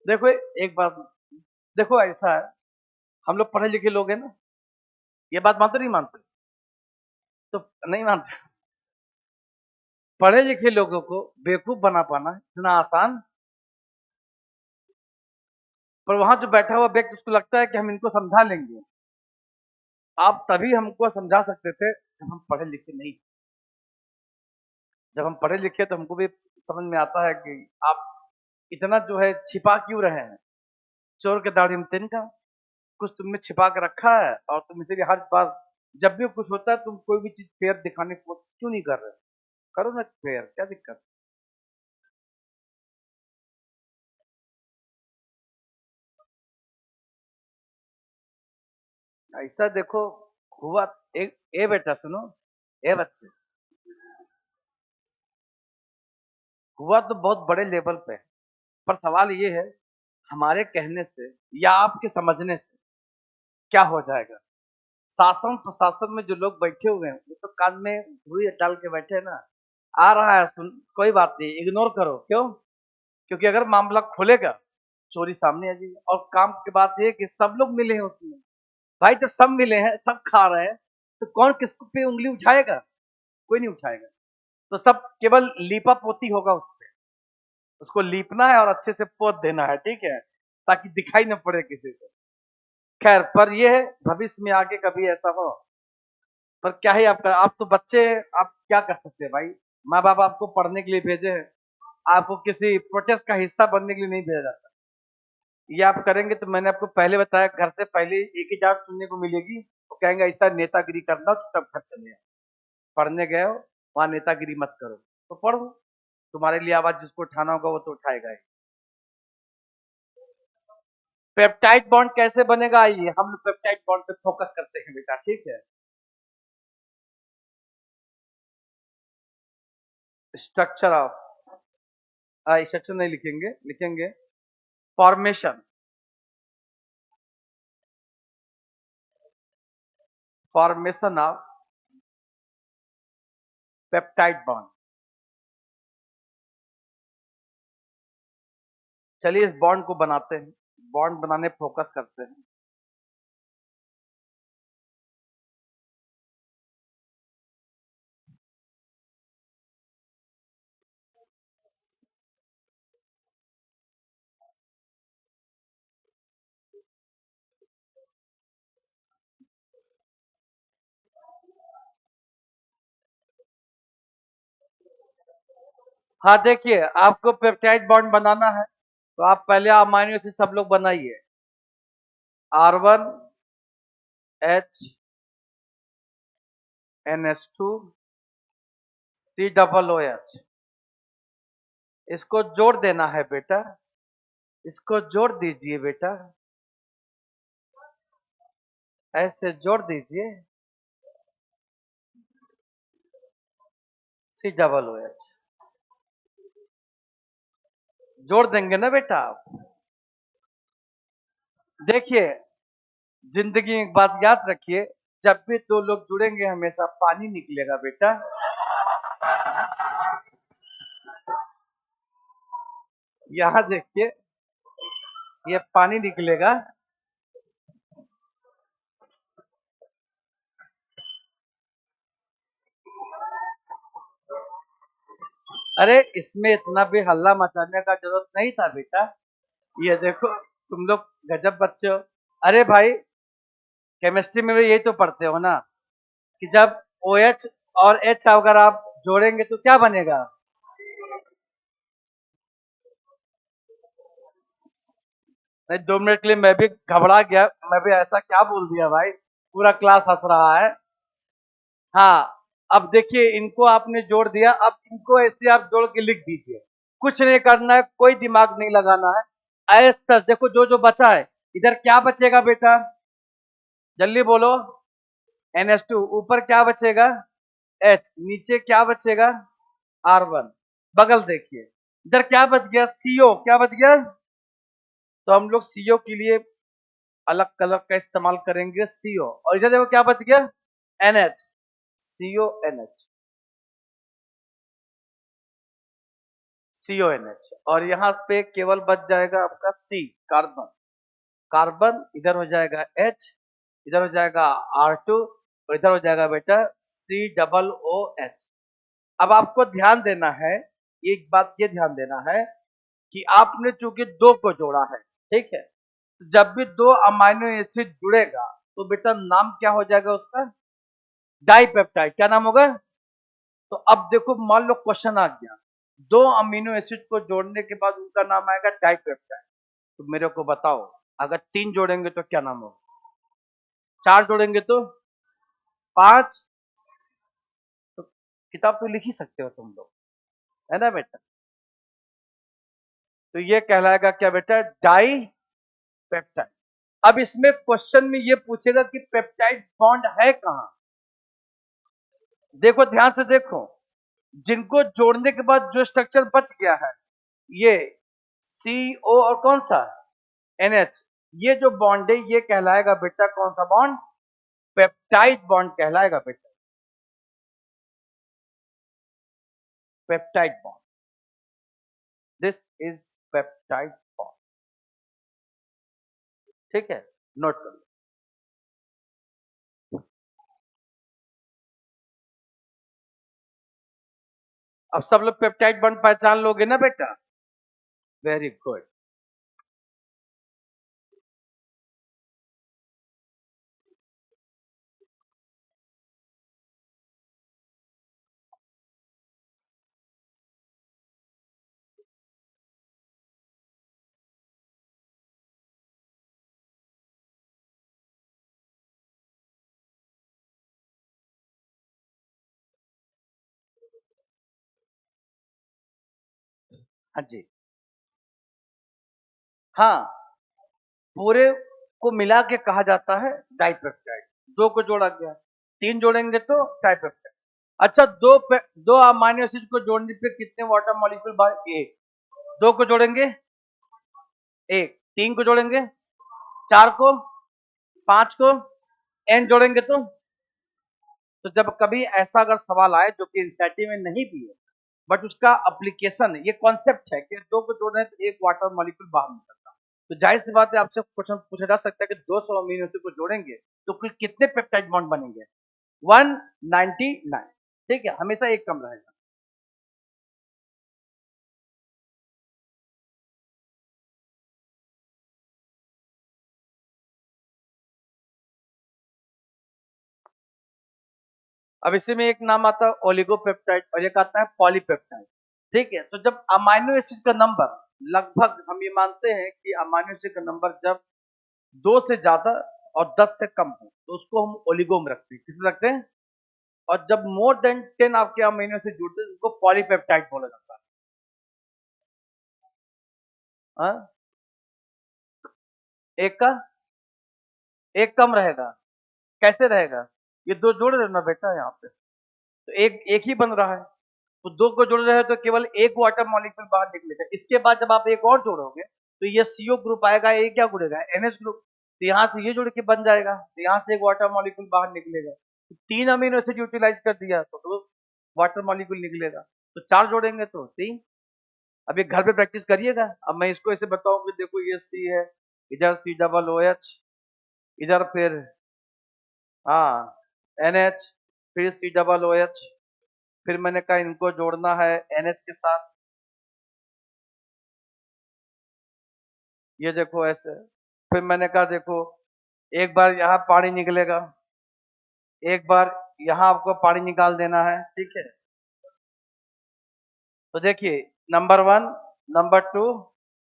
देखो एक बात, देखो ऐसा है, हम लोग पढ़े लिखे लोग हैं ना, ये बात मानते नहीं मानते? तो नहीं मानते। पढ़े लिखे लोगों को बेवकूफ बना पाना इतना आसान? पर वहां जो बैठा हुआ व्यक्ति उसको लगता है कि हम इनको समझा लेंगे। आप तभी हमको समझा सकते थे जब हम पढ़े लिखे नहीं। जब हम पढ़े लिखे तो हमको भी समझ में आता है कि आप इतना जो है छिपा क्यों रहे हैं? चोर के दाढ़ी में तिनका, कुछ तुमने छिपा के रखा है और तुम इसीलिए हर बार जब भी कुछ होता है तुम कोई भी चीज फेयर दिखाने की कोशिश क्यों नहीं कर रहे? करो ना फेयर, क्या दिक्कत? ऐसा देखो हुआ। एक ए बेटा सुनो, ए बच्चे, हुआ तो बहुत बड़े लेवल पे है, पर सवाल ये है हमारे कहने से या आपके समझने से क्या हो जाएगा? शासन प्रशासन में जो लोग बैठे हुए हैं वो तो कान में रुई डाल के बैठे हैं ना। आ रहा है सुन, कोई बात नहीं, इग्नोर करो। क्यों? क्योंकि अगर मामला खुलेगा चोरी सामने आ जाएगी। और काम की बात ये है कि सब लोग मिले हैं उसमें। भाई जब सब मिले हैं, सब खा रहे हैं, तो कौन किसको पे उंगली उठाएगा? कोई नहीं उठाएगा। तो सब केवल लीपा पोती होगा उस पे। उसको लीपना है और अच्छे से पोत देना है, ठीक है, ताकि दिखाई न पड़े किसी को। खैर, पर ये है भविष्य में आगे कभी ऐसा हो, पर क्या ही आपका, आप तो बच्चे हैं, आप क्या कर सकते हैं भाई? माँ बाप आपको पढ़ने के लिए भेजे हैं, आपको किसी प्रोटेस्ट का हिस्सा बनने के लिए नहीं भेजा जाता। ये आप करेंगे तो मैंने आपको पहले बताया, घर से पहले एक ही डांट सुनने को मिलेगी। वो कहेंगे ऐसा नेतागिरी करना हो तो तब घर चले आओ। पढ़ने गए हो, वहां नेतागिरी मत करो। तो पढ़ो, तुम्हारे लिए आवाज जिसको उठाना होगा वो तो उठाएगा ही। पेप्टाइड बॉन्ड कैसे बनेगा, आइए हम लोग पेप्टाइड बॉन्ड पे फोकस करते हैं बेटा, ठीक है। स्ट्रक्चर ऑफ, स्ट्रक्चर नहीं लिखेंगे, लिखेंगे formation, formation of peptide bond. चलिए इस बॉन्ड को बनाते हैं, बॉन्ड बनाने फोकस करते हैं। हाँ देखिए, आपको पेप्टाइड बॉन्ड बनाना है तो आप पहले अमाइनो एसिड सब लोग बनाइए। R1HNH2 COOH, इसको जोड़ देना है बेटा, इसको जोड़ दीजिए बेटा, ऐसे जोड़ दीजिए COOH। जोड़ देंगे ना बेटा आप? देखिए, जिंदगी में एक बात याद रखिए, जब भी दो लोग जुड़ेंगे हमेशा पानी निकलेगा बेटा। यहाँ देखिए, ये पानी निकलेगा। अरे इसमें इतना भी हल्ला मचाने का जरूरत नहीं था बेटा। ये देखो, तुम लोग गजब बच्चे हो। अरे भाई, केमिस्ट्री में भी यही तो पढ़ते हो ना, कि जब OH और H अगर आप जोड़ेंगे तो क्या बनेगा? नहीं, 2 मिनट के लिए मैं भी घबरा गया, मैं भी ऐसा क्या बोल दिया भाई, पूरा क्लास हंस रहा है। हाँ, अब देखिए इनको आपने जोड़ दिया, अब इनको ऐसे आप जोड़ के लिख दीजिए। कुछ नहीं करना है, कोई दिमाग नहीं लगाना है। ऐसा देखो, जो जो बचा है, इधर क्या बचेगा बेटा? जल्दी बोलो। NH2, ऊपर क्या बचेगा? H, नीचे क्या बचेगा? R1। बगल देखिए, इधर क्या बच गया? CO, क्या बच गया? तो हम लोग CO के लिए अलग कलर का इस्तेमाल करेंगे, CO। और इधर देखो क्या बच गया? NH, CONH, CONH। और यहाँ पे केवल बच जाएगा आपका C, कार्बन। कार्बन इधर हो जाएगा H, इधर हो जाएगा R2, और इधर हो जाएगा बेटा COOH। अब आपको ध्यान देना है, एक बात ये ध्यान देना है कि आपने चूंकि दो को जोड़ा है, ठीक है, जब भी दो अमाइनो एसिड जुड़ेगा तो बेटा नाम क्या हो जाएगा उसका? डाइपेप्टाइड। क्या नाम होगा? तो अब देखो, मान लो क्वेश्चन आ गया, दो अमीनो एसिड को जोड़ने के बाद उनका नाम आएगा डाइपेप्टाइड। तो मेरे को बताओ, अगर 3 जोड़ेंगे तो क्या नाम होगा, 4 जोड़ेंगे तो 5। तो किताब तो लिख ही सकते हो तुम लोग, है ना बेटा। तो ये कहलाएगा क्या बेटा, डाई पेप्टाइड। अब इसमें क्वेश्चन में ये पूछेगा कि पेप्टाइड बॉन्ड है कहां। देखो ध्यान से देखो, जिनको जोड़ने के बाद जो स्ट्रक्चर बच गया है, ये CO और कौन सा NH, ये जो बॉन्ड है ये कहलाएगा बेटा कौन सा बॉन्ड, पेप्टाइड बॉन्ड कहलाएगा बेटा, peptide bond. This is peptide bond, ठीक है, नोट कर लो। अब सब लोग पेप्टाइड बॉन्ड पहचान लोगे ना बेटा, वेरी गुड। हाँ जी, हाँ, पूरे को मिला के कहा जाता है डाइपेप्टाइड। दो को जोड़ा गया, 3 जोड़ेंगे तो डाइपेप्टाइड। अच्छा, दो अमीनो एसिड को जोड़ने पे कितने वाटर मॉलिक्यूल बाहर, एक। दो को जोड़ेंगे एक, 3 को जोड़ेंगे 4 को, 5 को, n जोड़ेंगे तो जब कभी ऐसा अगर सवाल आए जो कि एनसीईआरटी में नहीं भी है, बट उसका एप्लीकेशन ये कॉन्सेप्ट है कि दो को जोड़ रहे हैं तो एक वाटर मॉलिक्यूल बाहर निकलता है, तो जाहिर सी बात है आपसे क्वेश्चन पूछा जा सकता है कि 200 अमीनो एसिड को जोड़ेंगे तो कुल कितने पेप्टाइड बॉन्ड बनेंगे, 199। ठीक है, हमेशा एक कम रहेगा। अब इसी में एक नाम आता है ओलिगोपेप्टाइड और एक आता है पॉलीपेप्टाइड। ठीक है, तो जब अमीनो एसिड का नंबर लगभग, हम ये मानते हैं कि अमीनो एसिड का नंबर जब 2 से ज्यादा और 10 से कम हो तो उसको हम ओलिगो में रखते हैं, किसमें रखते हैं, और जब मोर देन 10 आपके अमीनो एसिड जुड़ते हैं उसको पॉलीपेप्टाइड बोला जाता है। हाँ? एक का एक कम रहेगा, कैसे रहेगा, ये दो जोड़ रहे हो ना बेटा यहाँ पे, तो एक एक ही बन रहा है, तो दो को जोड़ रहे हो तो केवल एक वाटर मॉलिक्यूल बाहर निकलेगा। इसके बाद जब आप एक और जोड़ोगे तो ये CO ग्रुप आएगा, ये क्या जुड़ेगा, NH ग्रुप, तो यहाँ से ये जुड़ के बन जाएगा, तो यहाँ से एक वाटर मॉलिक्यूल बाहर निकलेगा। तो 3 अमीनो एसिड यूटिलाइज कर दिया तो 2 वाटर मॉलिक्यूल निकलेगा, तो 4 जोड़ेंगे तो 3। अब ये घर पे प्रैक्टिस करिएगा। अब मैं इसको ऐसे बताऊं कि देखो ये C है, इधर COOH, इधर फिर हाँ NH, फिर COOH, फिर मैंने कहा इनको जोड़ना है NH के साथ, ये देखो ऐसे। फिर मैंने कहा देखो, एक बार यहाँ पानी निकलेगा, एक बार यहाँ आपको पानी निकाल देना है, ठीक है। तो देखिए नंबर 1, नंबर 2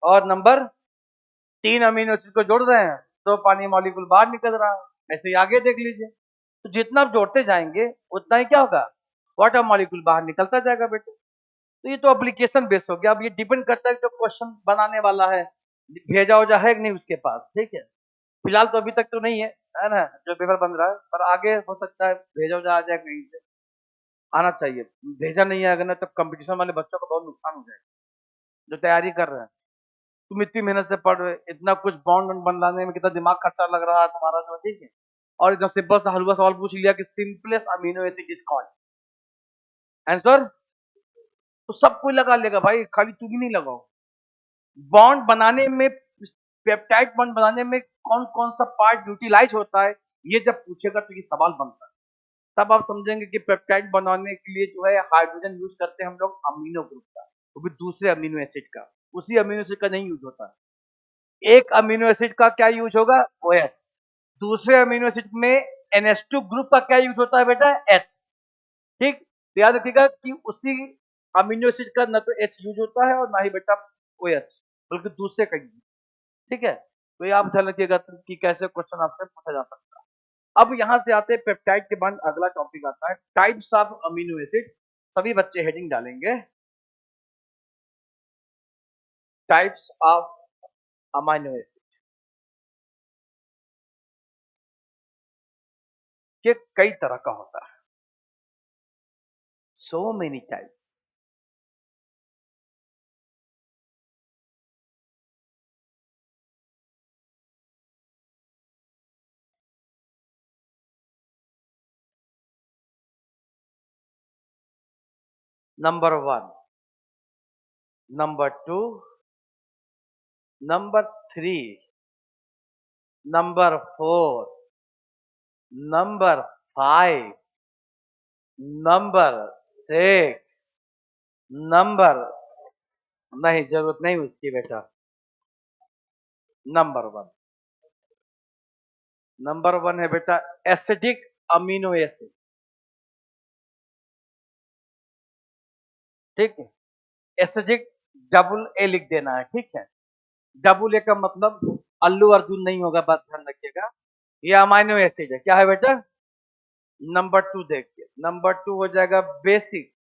और नंबर 3 अमीनो एसिड को जोड़ रहे हैं तो पानी मॉलिक्यूल बाहर निकल रहा है। ऐसे ही आगे देख लीजिए, तो जितना आप जोड़ते जाएंगे उतना ही क्या होगा, वाटर मॉलिक्यूल बाहर निकलता जाएगा बेटे। तो ये तो एप्लीकेशन बेस हो गया। अब ये डिपेंड करता है जो क्वेश्चन बनाने वाला है भेजा वजा है कि नहीं उसके पास, ठीक है। फिलहाल तो अभी तक तो नहीं है ना जो पेपर बन रहा है, पर आगे हो सकता है भेजा वजा आ जाए कहीं से, आना चाहिए। भेजा नहीं आएगा ना तो कंपटीशन वाले बच्चों को बहुत नुकसान हो जाएगा जो तैयारी कर रहे हैं। तुम इतनी मेहनत से पढ़ रहे, इतना कुछ बॉन्ड बनाने में कितना दिमाग खर्चा लग रहा है तुम्हारा, तो ठीक है, और इतना सिंपल सा हलवा सवाल पूछ लिया कि simplest amino acid is called, answer तो सब कोई लगा लेगा भाई, खाली तुम ही नहीं लगाओ। बॉन्ड बनाने में, पेप्टाइड बॉन्ड बनाने में कौन कौन सा पार्ट यूटिलाइज होता है, ये जब पूछेगा तो ये सवाल बनता है, तब आप समझेंगे कि पेप्टाइड बनाने के लिए जो है हाइड्रोजन यूज करते हैं हम लोग अमीनो ग्रुप का, वो भी दूसरे अमीनो एसिड का, उसी अमीनो एसिड का नहीं यूज होता है। एक अमीनो एसिड का क्या यूज होगा, OH, दूसरे अमीनो एसिड में NH2 ग्रुप का क्या यूज होता है बेटा, H। ठीक, तो याद रखिएगा कि उसी अमीनो एसिड का ना तो एच यूज होता है और ना ही बेटा ओ एच, बल्कि दूसरे का यूज। ठीक है, तो ये आप ध्यान रखिएगा कि कैसे क्वेश्चन आपसे पूछा जा सकता है। अब यहां से आते हैं पेप्टाइड के बाद अगला टॉपिक आता है टाइप्स ऑफ अमीनो एसिड। सभी बच्चे हेडिंग डालेंगे टाइप्स ऑफ अमीनो एसिड के कई तरह का होता है, so many types. Number 1, number 2, number 3, number 4, number 5, number 6, number, नहीं जरूरत नहीं उसकी बेटा। नंबर 1, नंबर 1 है बेटा एसिडिक अमीनो एसिड। ठीक है, एसिडिक डबल ए लिख देना है। ठीक है, डबल ए का मतलब अल्लू अर्जुन नहीं होगा, बात ध्यान रखिएगा। ये अमाइनो एसिड है, क्या है बेटा। नंबर 2 देखिए, नंबर 2 हो जाएगा basic,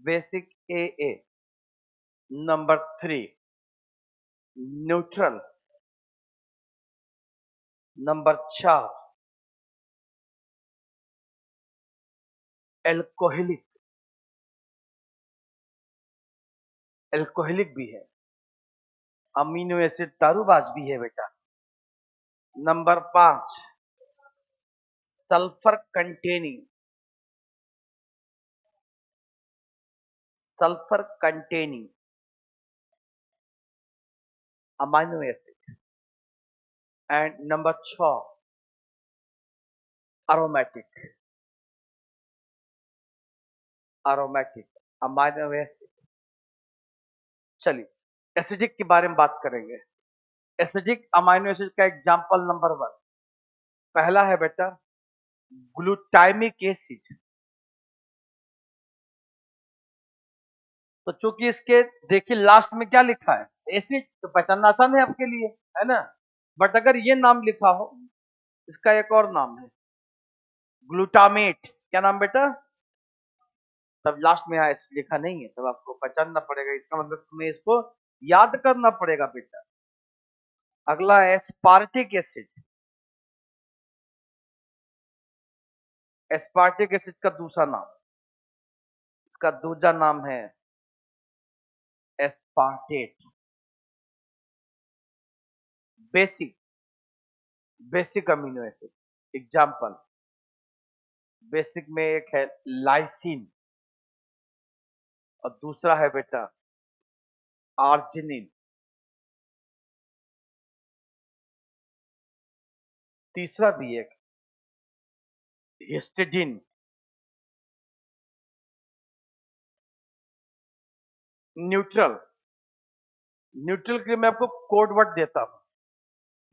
basic A A. Number 3 neutral. Number 4 alcoholic, alcoholic भी है, अमीनो एसिड दारूबाज भी है बेटा। Number 5 sulphur containing, sulphur containing amino acid. And number 6 aromatic, aromatic amino acid. चलिए एसिडिक के बारे में बात करेंगे। एसिडिक अमीनो एसिड का एग्जांपल नंबर 1 पहला है बेटा ग्लूटामिक एसिड। तो चूंकि इसके देखिए लास्ट में क्या लिखा है एसिड, तो पहचानना आसान है आपके लिए, है ना। बट अगर ये नाम लिखा हो, इसका एक और नाम है ग्लूटामेट। क्या नाम बेटा, तब लास्ट में यहाँ एसिड लिखा नहीं है, तब आपको पहचानना पड़ेगा, इसका मतलब तुम्हें इसको याद करना पड़ेगा बेटा। अगला है एस्पार्टिक एसिड। एस्पार्टिक एसिड का दूसरा नाम, इसका दूसरा नाम है aspartate. Basic, basic amino acid example, basic में एक है लाइसिन और दूसरा है बेटा आर्जिनिन। तीसरा भी एक हिस्टिडिन। न्यूट्रल, न्यूट्रल के लिए मैं आपको कोड वर्ड देता हूं।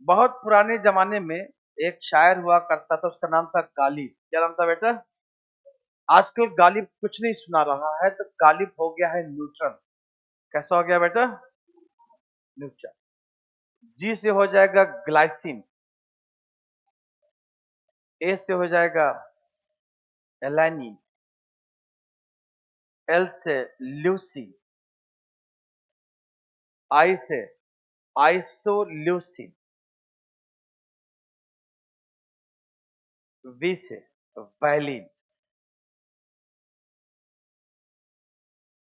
बहुत पुराने जमाने में एक शायर हुआ करता था, उसका नाम था गालिब। क्या नाम था बेटा। आजकल गालिब कुछ नहीं सुना रहा है, तो गालिब हो गया है न्यूट्रल। कैसा हो गया बेटा, न्यूट्रल। जी से हो जाएगा ग्लाइसिन, ए से हो जाएगा एलानिन, एल से ल्यूसिन, आई से आइसोल्यूसिन, वी से वैलिन।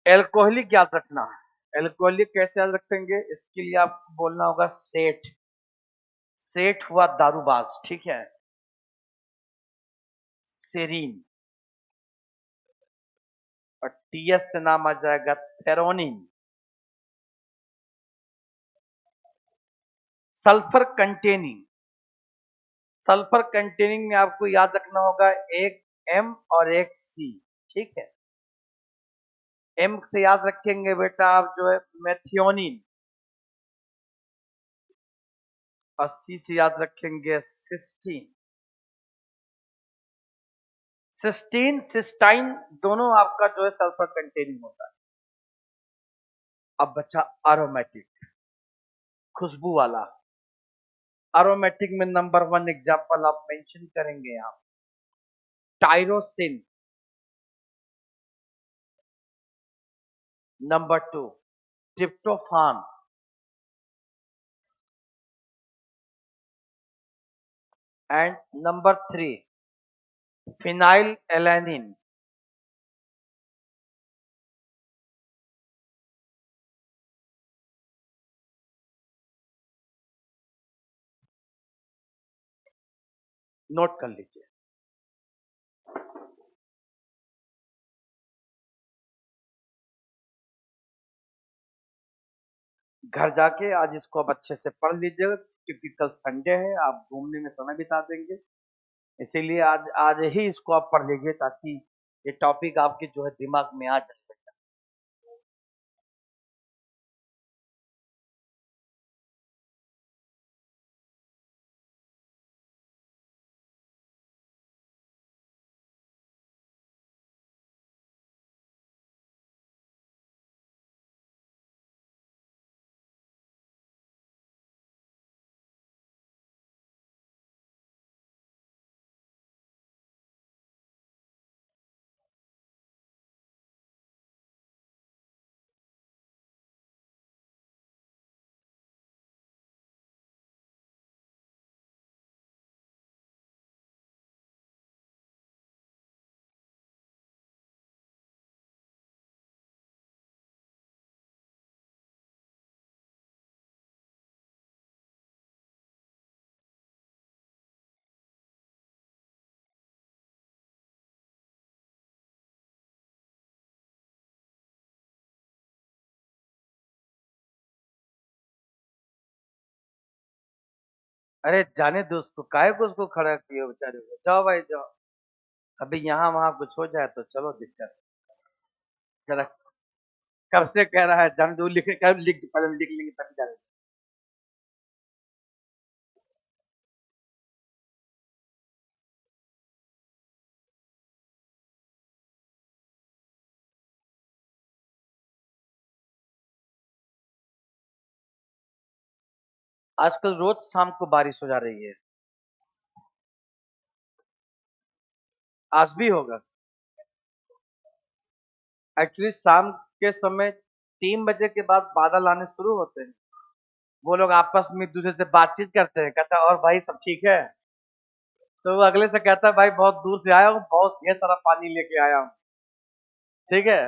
एल्कोहलिक याद रखना है। एल्कोहलिक कैसे याद रखेंगे, इसके लिए आपको बोलना होगा सेठ। सेठ हुआ दारूबाज, ठीक है। सेरीन, और टीएस से नाम आ जाएगा थेरोनिन। सल्फर कंटेनिंग, सल्फर कंटेनिंग में आपको याद रखना होगा एक एम और एक सी। ठीक है, एम से याद रखेंगे बेटा आप जो है मेथियोनिन, और सी से याद रखेंगे सिस्टीन। सिस्टीन सिस्टाइन दोनों आपका जो है सल्फर कंटेनिंग होता है। अब बचा एरोमेटिक, खुशबू वाला। एरोमेटिक में नंबर 1 एग्जांपल आप मेंशन करेंगे यहाँ, tyrosine. Number 2 tryptophan. And number 3 phenyl alanine. Note कर लीजिए। घर जाके आज इसको आप अच्छे से पढ़ लीजिएगा, क्योंकि कल संडे है, आप घूमने में समय बिता देंगे। इसीलिए आज आज ही इसको आप पढ़ लीजिए, ताकि ये टॉपिक आपके जो है दिमाग में आ जाए। अरे जाने दो उसको, काहे को उसको खड़ा किए हो बेचारे को, जाओ भाई जाओ। अभी यहाँ वहां कुछ हो जाए तो चलो दिक्कत। जरा कब से कह रहा है जाने दो, लिख लिख पहले लिख लेंगे तभी जाने। आजकल रोज शाम को बारिश हो जा रही है। आज भी होगा। एक्चुअली शाम के समय 3 बजे के बाद बादल आने शुरू होते हैं। वो लोग आपस में एक दूसरे से बातचीत करते हैं, कहता है और भाई सब ठीक है। तो वो अगले से कहता है भाई बहुत दूर से आया हूँ, बहुत ढेर सारा पानी लेके आया हूँ। ठीक है।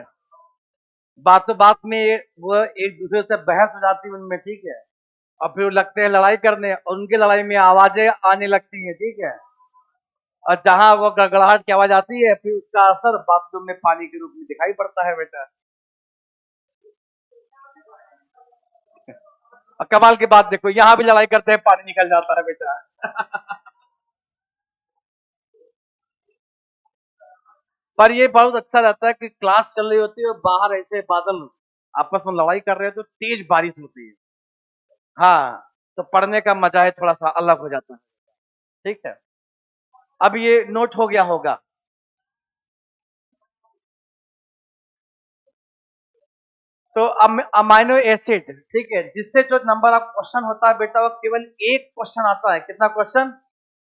बातों बात में वो एक दूसरे से बहस हो जाती है उनमें, ठीक है। और फिर वो लगते हैं लड़ाई करने, और उनकी लड़ाई में आवाजें आने लगती हैं, ठीक है। और जहां वो गड़गड़ाहट की आवाज आती है, फिर उसका असर बाथरूम में पानी के रूप में दिखाई पड़ता है बेटा। और कमाल की बात देखो, यहाँ भी लड़ाई करते हैं पानी निकल जाता है बेटा। पर ये बहुत अच्छा रहता है कि क्लास चल रही होती है और बाहर ऐसे बादल आपस में लड़ाई कर रहे हो तो तेज बारिश होती है। हाँ, तो पढ़ने का मजा है थोड़ा सा अलग हो जाता है। ठीक है। अब ये नोट हो गया होगा। तो अमाइनो एसिड, ठीक है, जिससे जो नंबर ऑफ क्वेश्चन होता है बेटा, वो केवल एक क्वेश्चन आता है। कितना क्वेश्चन?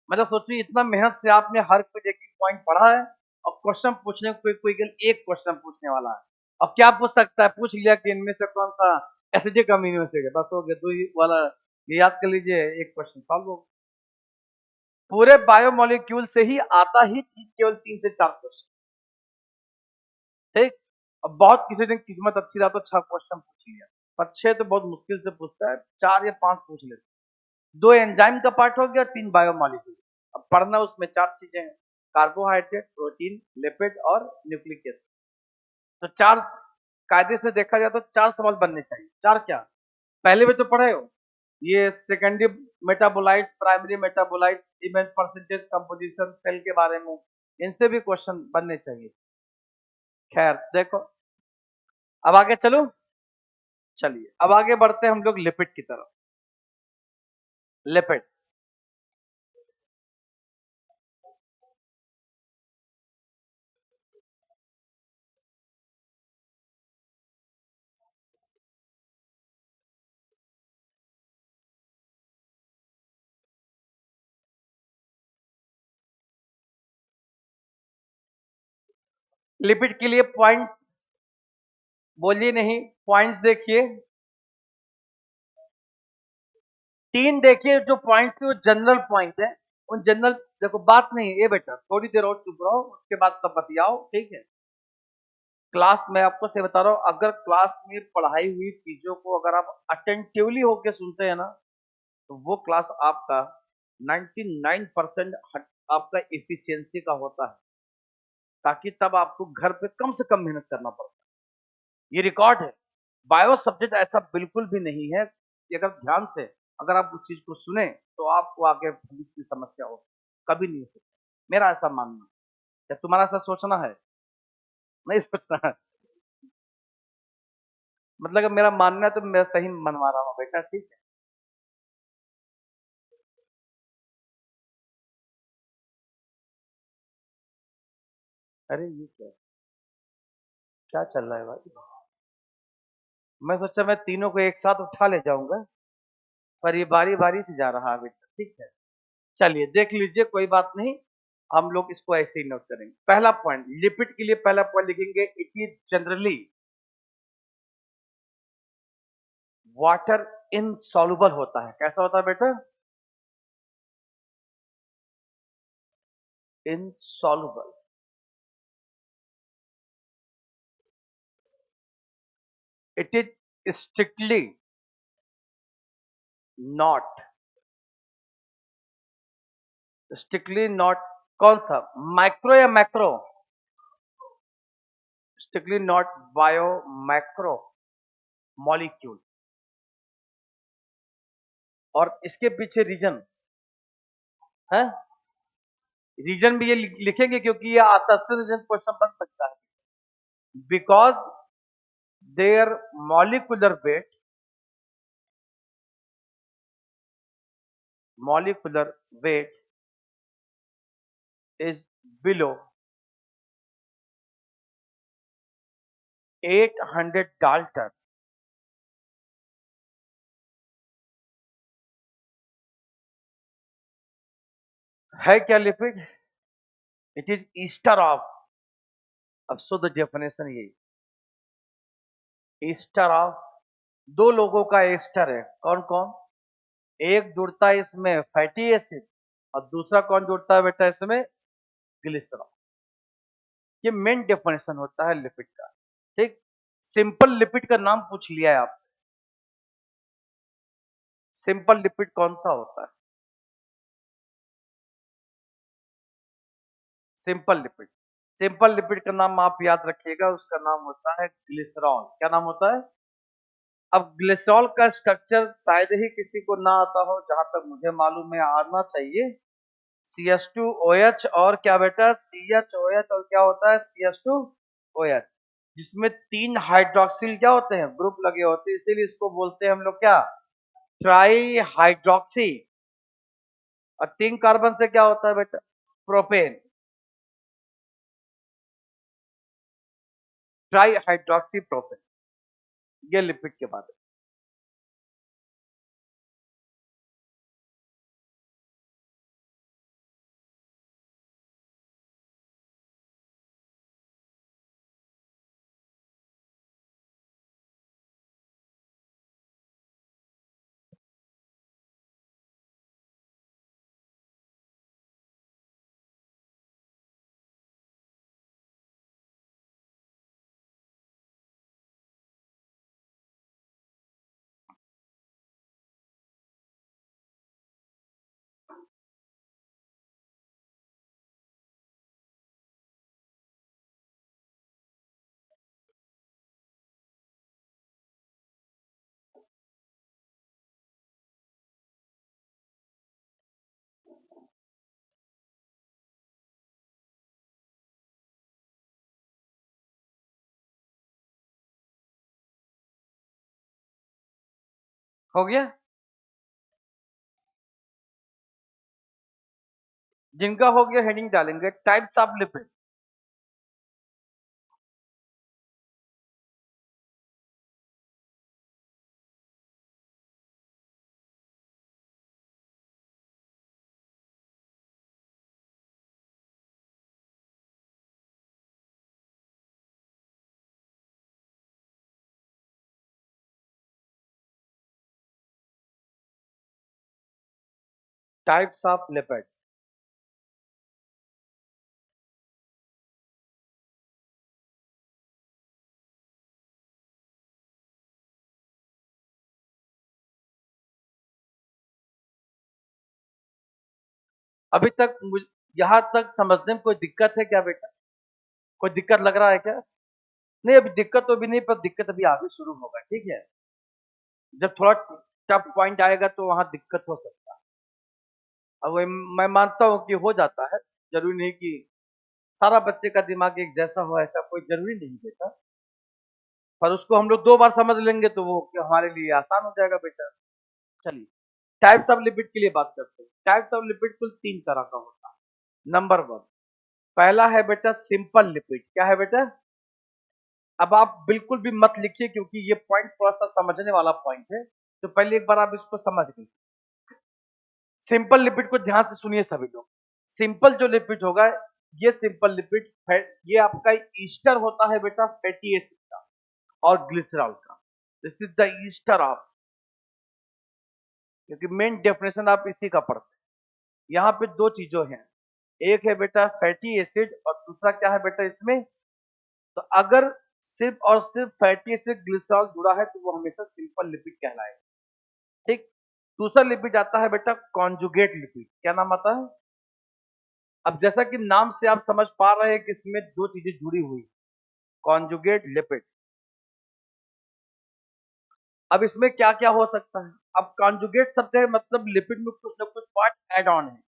मतलब सोचिए इतना मेहनत से आपने हर कोई एक पॉइंट पढ़ा है, और क्वेश्चन पूछने को कोई केवल एक क्वेश्चन पूछने वाला है। अब क्या पूछ सकता है? पूछ लिया कि इनमें से कौन सा एसिडिक अमीनो एसिड है, बस हो गया। दो ही वाला ये याद कर लीजिए, एक क्वेश्चन सॉल्व हो। पूरे बायोमोलिक्यूल से ही आता ही केवल 3 से 4 क्वेश्चन। ठीक। अब बहुत किसी दिन किस्मत अच्छी रहा तो 6 क्वेश्चन पूछ लिया, पर 6 तो बहुत मुश्किल से पूछता है, 4 या 5 पूछ लेते। 2 एंजाइम का पार्ट हो गया, 3 बायोमोलिक्यूल। अब पढ़ना उसमें 4 चीजें हैं, कार्बोहाइड्रेट, प्रोटीन, लिपिड और न्यूक्लिक एसिड। तो 4 कायदे से देखा जाए तो 4 सवाल बनने चाहिए। 4 क्या? पहले भी तो पढ़े हो, ये secondary metabolites, primary metabolites, event percentage, composition, cell के बारे में, इनसे भी क्वेश्चन बनने चाहिए। खैर देखो, अब आगे चलो। चलिए अब आगे बढ़ते हैं हम लोग लिपिड की तरफ। लिपिड। लिपिड के लिए पॉइंट्स बोलिए नहीं, पॉइंट्स देखिए, 3 देखिए जो पॉइंट्स वो जनरल पॉइंट है। उन जनरल, देखो बात नहीं है, ये बेटा थोड़ी देर और चुप रहो, उसके बाद तब बतियाओ, ठीक है। क्लास में आपको से बता रहा हूं, अगर क्लास में पढ़ाई हुई चीजों को अगर आप अटेंटिवली होके सुनते हैं ना, तो वो क्लास आपका 99% आपका इफिशियंसी का होता है, ताकि तब आपको घर पे कम से कम मेहनत करना पड़ता है। ये रिकॉर्ड है। बायो सब्जेक्ट ऐसा बिल्कुल भी नहीं है कि अगर ध्यान से अगर आप उस चीज को सुने तो आपको आगे भविष्य की समस्या हो, कभी नहीं हो सकती। मेरा ऐसा मानना है। क्या तुम्हारा ऐसा सोचना है? नहीं सोचना है? मतलब अगर मेरा मानना है तो मैं सही मनवा रहा हूँ बेटा, ठीक है। अरे ये क्या, क्या चल रहा है भाई? मैं सोचा मैं तीनों को एक साथ उठा ले जाऊंगा, पर ये बारी बारी से जा रहा है बेटा, ठीक है। चलिए देख लीजिए, कोई बात नहीं, हम लोग इसको ऐसे ही नोट करेंगे। पहला पॉइंट, लिपिड के लिए पहला पॉइंट लिखेंगे, it is generally water insoluble होता है। कैसा होता है बेटा? Insoluble. It is strictly not, strictly not, कौन सा, माइक्रो या macro? Strictly not bio macro molecule. और इसके पीछे रीजन है, रीजन भी ये लिखेंगे क्योंकि ये शास्त्रीय रीजन क्वेश्चन बन सकता है। Because their molecular weight, molecular weight is below 800 Dalton। है क्या lipid? It is ester of, अब शुद्ध डेफिनेशन यही, ईस्टर ऑफ। दो लोगों का ईस्टर है, कौन कौन? एक जुड़ता है इसमें फैटी एसिड, और दूसरा कौन जुड़ता है बेटा इसमें? ग्लिसरॉल। ये मेन डेफिनेशन होता है लिपिड का, ठीक। सिंपल लिपिड का नाम पूछ लिया है आपसे, सिंपल लिपिड कौन सा होता है? सिंपल लिपिड, सिंपल लिपिड का नाम आप याद रखिएगा, उसका नाम होता है ग्लिसरॉल। क्या नाम होता है? अब ग्लिसरॉल का स्ट्रक्चर शायद ही किसी को ना आता हो, जहां तक मुझे मालूम है आना चाहिए। CH2OH और क्या बेटा? CHOH और क्या होता है? CH2OH, जिसमें 3 हाइड्रोक्सिल क्या होते हैं, ग्रुप लगे होते हैं, इसीलिए इसको बोलते हैं हम लोग क्या? Try hydroxy. और 3 कार्बन से क्या होता है बेटा? प्रोपेन। Try hydroxy propane. ये लिपिड के बारे में। हो गया? जिनका हो गया हेडिंग डालेंगे, types of lipid. Types of lipid. अभी तक यहाँ तक समझने में कोई दिक्कत है क्या बेटा? कोई दिक्कत लग रहा है क्या? नहीं, अभी दिक्कत तो अभी नहीं, पर दिक्कत अभी आगे शुरू होगा, ठीक है? जब थोड़ा टफ पॉइंट आएगा तो वहां दिक्कत हो सकता है। अब मैं मानता हूँ कि हो जाता है, जरूरी नहीं कि सारा बच्चे का दिमाग एक जैसा हो, ऐसा कोई जरूरी नहीं बेटा। पर उसको हम लोग 2 बार समझ लेंगे तो वो हमारे लिए आसान हो जाएगा बेटा। चलिए, टाइप्स ऑफ लिपिड के लिए बात करते हैं। टाइप्स ऑफ लिपिड कुल 3 तरह का होता है। नंबर 1, पहला है बेटा सिंपल लिपिड। क्या है बेटा? अब आप बिल्कुल भी मत लिखिए, क्योंकि ये पॉइंट थोड़ा सा समझने वाला पॉइंट है, तो पहले एक बार आप इसको समझ लीजिए। सिंपल लिपिड को ध्यान से सुनिए सभी लोग। सिंपल जो लिपिड होगा, ये सिंपल लिपिड ये आपका ईस्टर होता है बेटा फैटी एसिड का और ग्लिसरॉल का। This is the ester of, क्योंकि मेन डेफिनेशन आप इसी का पढ़ते हैं। यहाँ पे 2 चीजों हैं, एक है बेटा फैटी एसिड और दूसरा क्या है बेटा इसमें? तो अगर सिर्फ और सिर्फ फैटी एसिड ग्लिसरॉल जुड़ा है तो वो हमेशा सिंपल लिपिड कहलाएगा, ठीक। दूसरा लिपिड आता है बेटा कॉन्जुगेट लिपिड। क्या नाम आता है? अब जैसा कि नाम से आप समझ पा रहे हैं कि इसमें 2 चीजें जुड़ी हुई, कॉन्जुगेट लिपिड। अब इसमें क्या क्या हो सकता है? अब कॉन्जुगेट शब्द है, मतलब लिपिड में कुछ ना कुछ पार्ट ऐड ऑन है।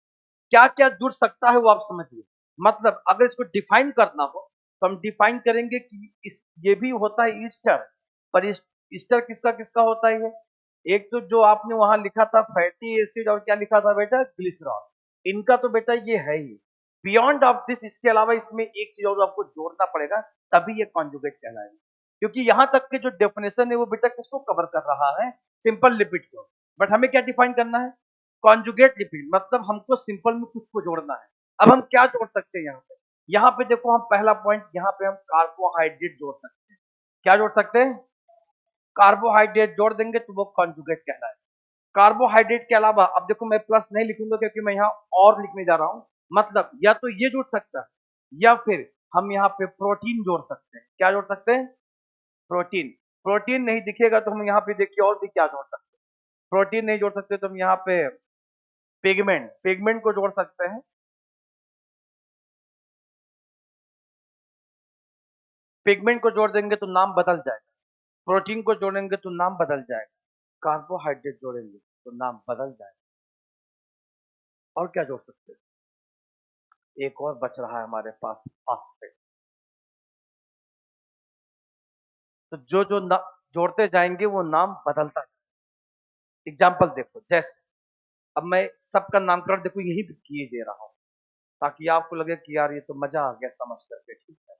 क्या क्या जुड़ सकता है वो आप समझिए। मतलब अगर इसको डिफाइन करना हो तो हम डिफाइन करेंगे कि ये भी होता है ईस्टर। पर ईस्टर किसका किसका होता है? ये एक तो जो आपने वहां लिखा था फैटी एसिड, और क्या लिखा था बेटा? ग्लिसरॉल। इनका तो बेटा ये है ही। बियॉन्ड ऑफ दिस, इसके अलावा इसमें एक चीज और आपको जोड़ना पड़ेगा, तभी ये कॉन्जुगेट कहलाएगा। क्योंकि यहां तक के जो डेफिनेशन है वो बेटा किसको कवर कर रहा है? सिंपल लिपिड को। बट हमें क्या डिफाइन करना है? कॉन्जुगेट लिपिड, मतलब हमको सिंपल में कुछ को जोड़ना है। अब हम क्या जोड़ सकते हैं यहाँ पे? यहाँ पे देखो, हम पहला पॉइंट, यहाँ पे हम कार्बोहाइड्रेट जोड़ सकते हैं। क्या जोड़ सकते हैं? कार्बोहाइड्रेट जोड़ देंगे तो वो कॉन्जुगेट कहलाएगा। कार्बोहाइड्रेट के अलावा अब देखो, मैं प्लस नहीं लिखूंगा क्योंकि मैं यहाँ और लिखने जा रहा हूँ। मतलब या तो ये जुड़ सकता है, या फिर हम यहाँ पे प्रोटीन जोड़ सकते हैं। क्या जोड़ सकते हैं? प्रोटीन। प्रोटीन नहीं दिखेगा तो हम यहाँ पे देखिए और भी क्या जोड़ सकते हैं। प्रोटीन नहीं जोड़ सकते तो हम यहाँ पे पिगमेंट, पिगमेंट को जोड़ सकते हैं। पिगमेंट को जोड़ देंगे तो नाम बदल जाएगा। प्रोटीन को जोड़ेंगे तो नाम बदल जाएगा। कार्बोहाइड्रेट जोड़ेंगे तो नाम बदल जाएगा। और क्या जोड़ सकते हैं? एक और बच रहा है हमारे पास, फास्फेट। तो जो जो जोड़ते जाएंगे वो नाम बदलता जाएगा। एग्जाम्पल देखो, जैसे अब मैं सबका नामकरण देखो यही किए दे रहा हूँ, ताकि आपको लगे कि यार ये तो मजा आ गया समझ करके, ठीक है।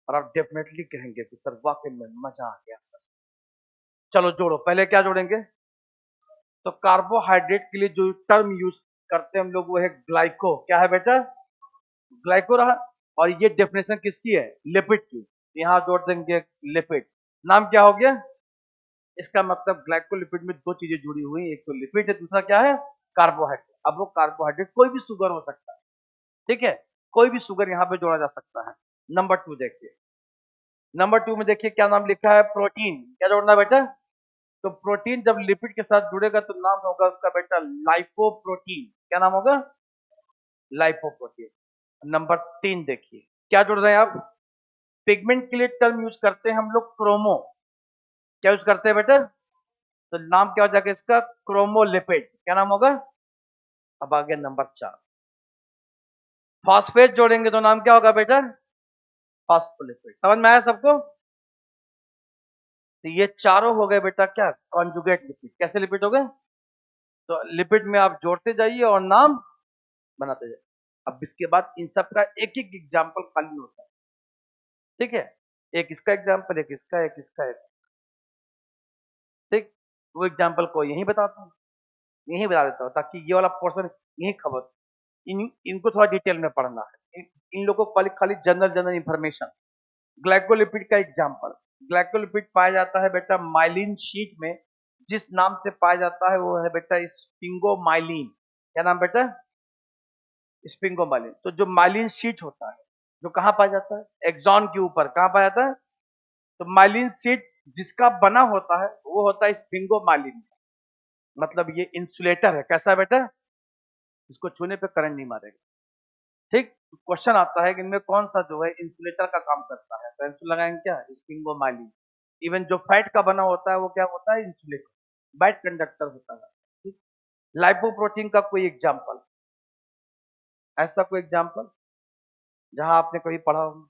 और आप डेफिनेटली कहेंगे कि सर वाकई में मजा आ गया सर। चलो जोड़ो, पहले क्या जोड़ेंगे? तो कार्बोहाइड्रेट के लिए जो टर्म यूज करते हैं हम लोग वो है ग्लाइको। क्या है बेटा? ग्लाइको रहा। और ये डेफिनेशन किसकी है? लिपिड की। यहाँ जोड़ देंगे लिपिड। नाम क्या हो गया इसका? मतलब ग्लाइकोलिपिड में 2 चीजें जुड़ी हुई, एक तो लिपिड है, दूसरा क्या है? कार्बोहाइड्रेट। अब वो कार्बोहाइड्रेट कोई भी शुगर हो सकता है, ठीक है। कोई भी शुगर यहाँ पे जोड़ा जा सकता है। नंबर 2 देखिए, नंबर 2 में देखिए क्या नाम लिखा है? प्रोटीन। क्या जोड़ना है बेटा? तो प्रोटीन जब लिपिड के साथ जुड़ेगा तो नाम होगा उसका बेटा लाइपोप्रोटीन। क्या नाम होगा? लाइपोप्रोटीन। नंबर 3 देखिए, क्या जोड़ रहे हैं आप? पिगमेंट के लिए टर्म यूज करते हैं हम लोग क्रोमो। क्या यूज करते हैं बेटा? तो नाम क्या हो जाएगा इसका? क्रोमोलिपिड। क्या नाम होगा? अब आ गया नंबर 4, फॉस्फेट जोड़ेंगे तो नाम क्या होगा बेटा? फॉस्फोलिपिड। समझ में आया सबको? तो ये चारों हो गए बेटा क्या? Conjugate lipid. कैसे लिपिड हो गए? तो लिपिड में आप जोड़ते जाइए और नाम बनाते जाइए। अब इसके बाद इन सब का एक एक एग्जाम्पल खाली होता है, ठीक है। एक इसका एग्जाम्पल, एक इसका, एक इसका, एक, ठीक। वो एग्जाम्पल को यही बताता हूँ, यही बता देता हूँ, ताकि ये वाला पोर्शन यही खबर, इनको थोड़ा डिटेल में पढ़ना है। इन लोगों को खाली खाली जनरल जनरल इंफॉर्मेशन। ग्लाइकोलिपिड का एग्जाम्पल, ग्लाइकोलिपिड पाया जाता है बेटा माइलिन शीट में। जिस नाम से पाया जाता है वो है बेटा स्फिंगोमाइलिन। क्या नाम बेटा? स्पिंगोमाइलिन। तो जो माइलिन शीट होता है, जो कहाँ पाया जाता है? एक्सॉन के ऊपर। कहाँ पाया जाता है? तो माइलिन शीट जिसका बना होता है वो होता है स्पिंगोमाइलिन। मतलब ये इंसुलेटर है। कैसा है बेटा? इसको छूने पे करंट नहीं मारेगा। ठीक। क्वेश्चन आता है कि इनमें कौन सा जो है इंसुलेटर का काम करता है, तो आंसर लगाएंगे क्या? स्पिंगोमाइलिन। इवन जो फैट का बना होता है वो क्या होता है? इंसुलेटर, बैड कंडक्टर होता है। ठीक। लाइपोप्रोटीन का कोई एग्जाम्पल, ऐसा कोई एग्जाम्पल जहां आपने कभी पढ़ा हो?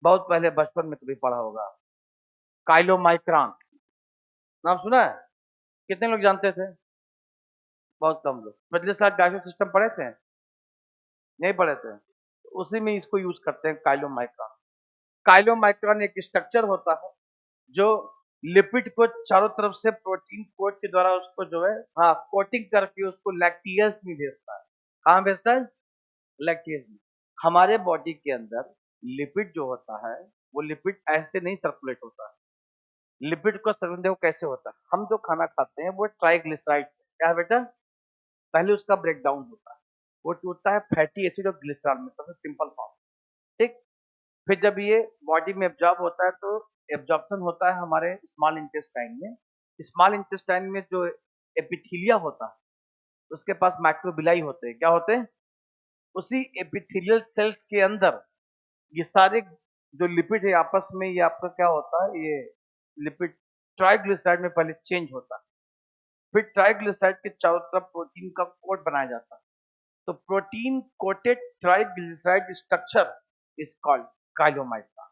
बहुत पहले बचपन में कभी पढ़ा होगा। काइलोमाइक्रॉन, नाम सुना है? कितने लोग जानते थे? बहुत कम लोग। पिछले साल डाइजेस्ट सिस्टम पढ़े थे? नहीं पढ़े थे? उसी में इसको यूज करते हैं, काइलोमाइक्रॉन। काइलोमाइक्रॉन एक स्ट्रक्चर होता है जो लिपिड को चारों तरफ से प्रोटीन कोट के द्वारा उसको जो है, हाँ, कोटिंग करके उसको लैक्टियस में भेजता है। कहाँ भेजता है? लैक्टियस में। हमारे बॉडी के अंदर लिपिड जो होता है वो लिपिड ऐसे नहीं सर्कुलेट होता है। लिपिड को सर्कुलेट देखो कैसे होता है। हम जो खाना खाते हैं वो ट्राइग्लिसराइड से, क्या है बेटा? पहले उसका ब्रेक डाउन होता है, वो टूटता है फैटी एसिड और ग्लिसरॉल में, सबसे सिंपल फॉर्म। ठीक। फिर जब ये बॉडी में एब्जॉर्ब होता है तो एब्जॉर्प्शन होता है हमारे स्मॉल इंटेस्टाइन में। स्मॉल इंटेस्टाइन में जो एपिथीलिया होता है उसके पास माइक्रोबिलाई होते हैं। क्या होते हैं? उसी एपिथेलियल सेल्स के अंदर ये सारे जो लिपिड है आपस में, ये आपका क्या होता है, ये लिपिड ट्राइग्लिसराइड में पहले चेंज होता है। फिर ट्राइग्लिसराइड के चारों तरफ प्रोटीन का कोट बनाया जाता है। तो protein coated triglyceride structure is called chylomicron.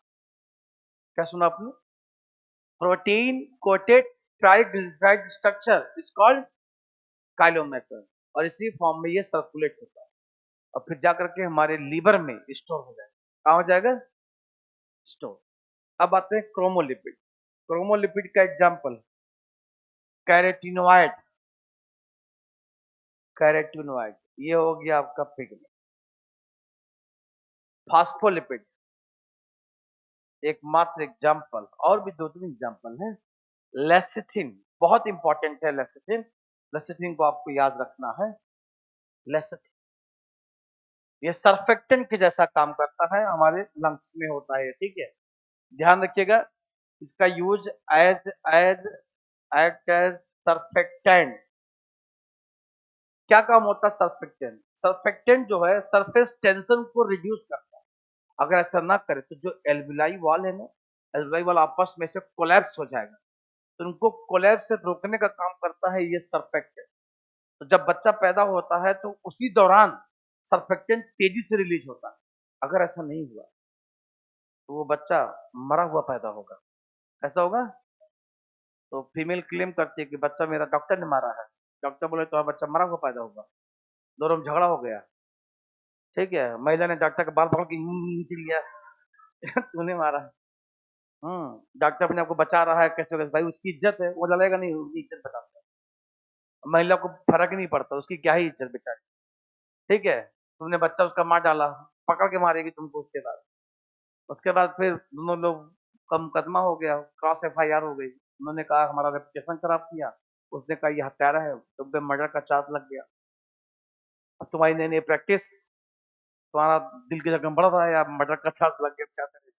क्या सुना आपने? Protein coated triglyceride structure is called chylomicron. और इसी फॉर्म में ये सर्कुलेट होता है और फिर जाकर के हमारे लीवर में स्टोर हो जाएगा। कहाँ हो जाएगा? स्टोर। अब आते हैं क्रोमोलिपिड। क्रोमोलिपिड का एग्जाम्पल कैरेटिनोइड। कैरेटिनोइड ये हो गया आपका पिगमेंट। फास्फोलिपिड एकमात्र एग्जाम्पल, और भी दो तीन एग्जाम्पल है। लेसिथिन बहुत इंपॉर्टेंट है। लेसिथिन, लेसिथिन को आपको याद रखना है। लेसिथिन ये सर्फेक्टेंट के जैसा काम करता है, हमारे लंग्स में होता है। ठीक है, ध्यान रखिएगा। इसका use as as act as surfactant. क्या काम होता है सर्फेक्टेंट? सर्फेक्टेंट जो है सरफेस टेंशन को रिड्यूस करता है। अगर ऐसा ना करे तो जो एल्विलाई वॉल है ना, एल्विलाई वॉल आपस में से कोलैप्स हो जाएगा। तो उनको कोलैप्स से रोकने का काम करता है ये सर्फेक्टेंट। तो जब बच्चा पैदा होता है तो उसी दौरान सर्फेक्टेंट तेजी से रिलीज होता है। अगर ऐसा नहीं हुआ तो वो बच्चा मरा हुआ पैदा होगा। ऐसा होगा। तो फीमेल क्लेम करती है कि बच्चा मेरा डॉक्टर ने मारा है। डॉक्टर बोले तो बच्चा मरा हुआ पैदा होगा। दोनों में झगड़ा हो गया। ठीक है, महिला ने डॉक्टर का बाल पकड़ के खींच लिया। तूने मारा। डॉक्टर अपने आपको बचा रहा है, कैसे होगा भाई? उसकी इज्जत है, वो लड़ेगा नहीं, उसकी इज्जत बचाता है। महिला को फर्क ही नहीं पड़ता, उसकी क्या ही इज्जत बेचारी। ठीक है, तुमने बच्चा उसका मार डाला, पकड़ के मारेगी तुमको। उसके बाद फिर दोनों लोग का मुकदमा हो गया, क्रॉस एफआईआर हो गई। उन्होंने कहा हमारा रेपुटेशन खराब किया, उसने कहा ये हत्यारा है, तुम पे मर्डर का चार्ज लग गया। अब तुम्हारी नई नई प्रैक्टिस, तुम्हारा दिल की धड़कन बढ़ रहा है या मर्डर का चार्ज लग गया, क्या करें?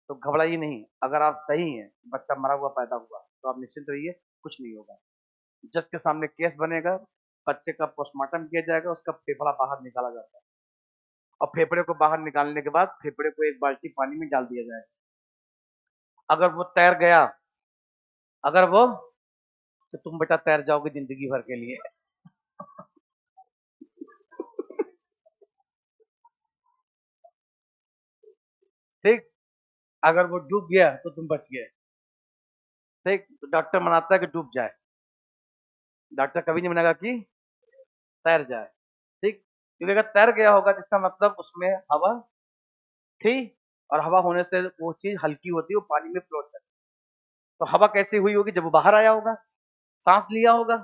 तो घबराइए नहीं। अगर आप सही हैं, बच्चा मरा हुआ पैदा हुआ, तो आप निश्चिंत रहिए, कुछ नहीं होगा। जज के सामने केस बनेगा, बच्चे का पोस्टमार्टम किया जाएगा, उसका फेफड़ा बाहर निकाला जाता है। और फेफड़े को बाहर निकालने के बाद फेफड़े को एक बाल्टी पानी में डाल दिया जाएगा। अगर वो तैर गया, अगर वो, तो तुम बेटा तैर जाओगे जिंदगी भर के लिए। ठीक। अगर वो डूब गया तो तुम बच गए। ठीक। तो डॉक्टर मनाता है कि डूब जाए, डॉक्टर कभी नहीं मनाएगा कि तैर जाए। ठीक। क्योंकि अगर तैर गया होगा जिसका मतलब उसमें हवा थी, और हवा होने से वो चीज हल्की होती है, वो पानी में फ्लोट करती है। तो हवा कैसे हुई होगी? जब वो बाहर आया होगा, सांस लिया होगा,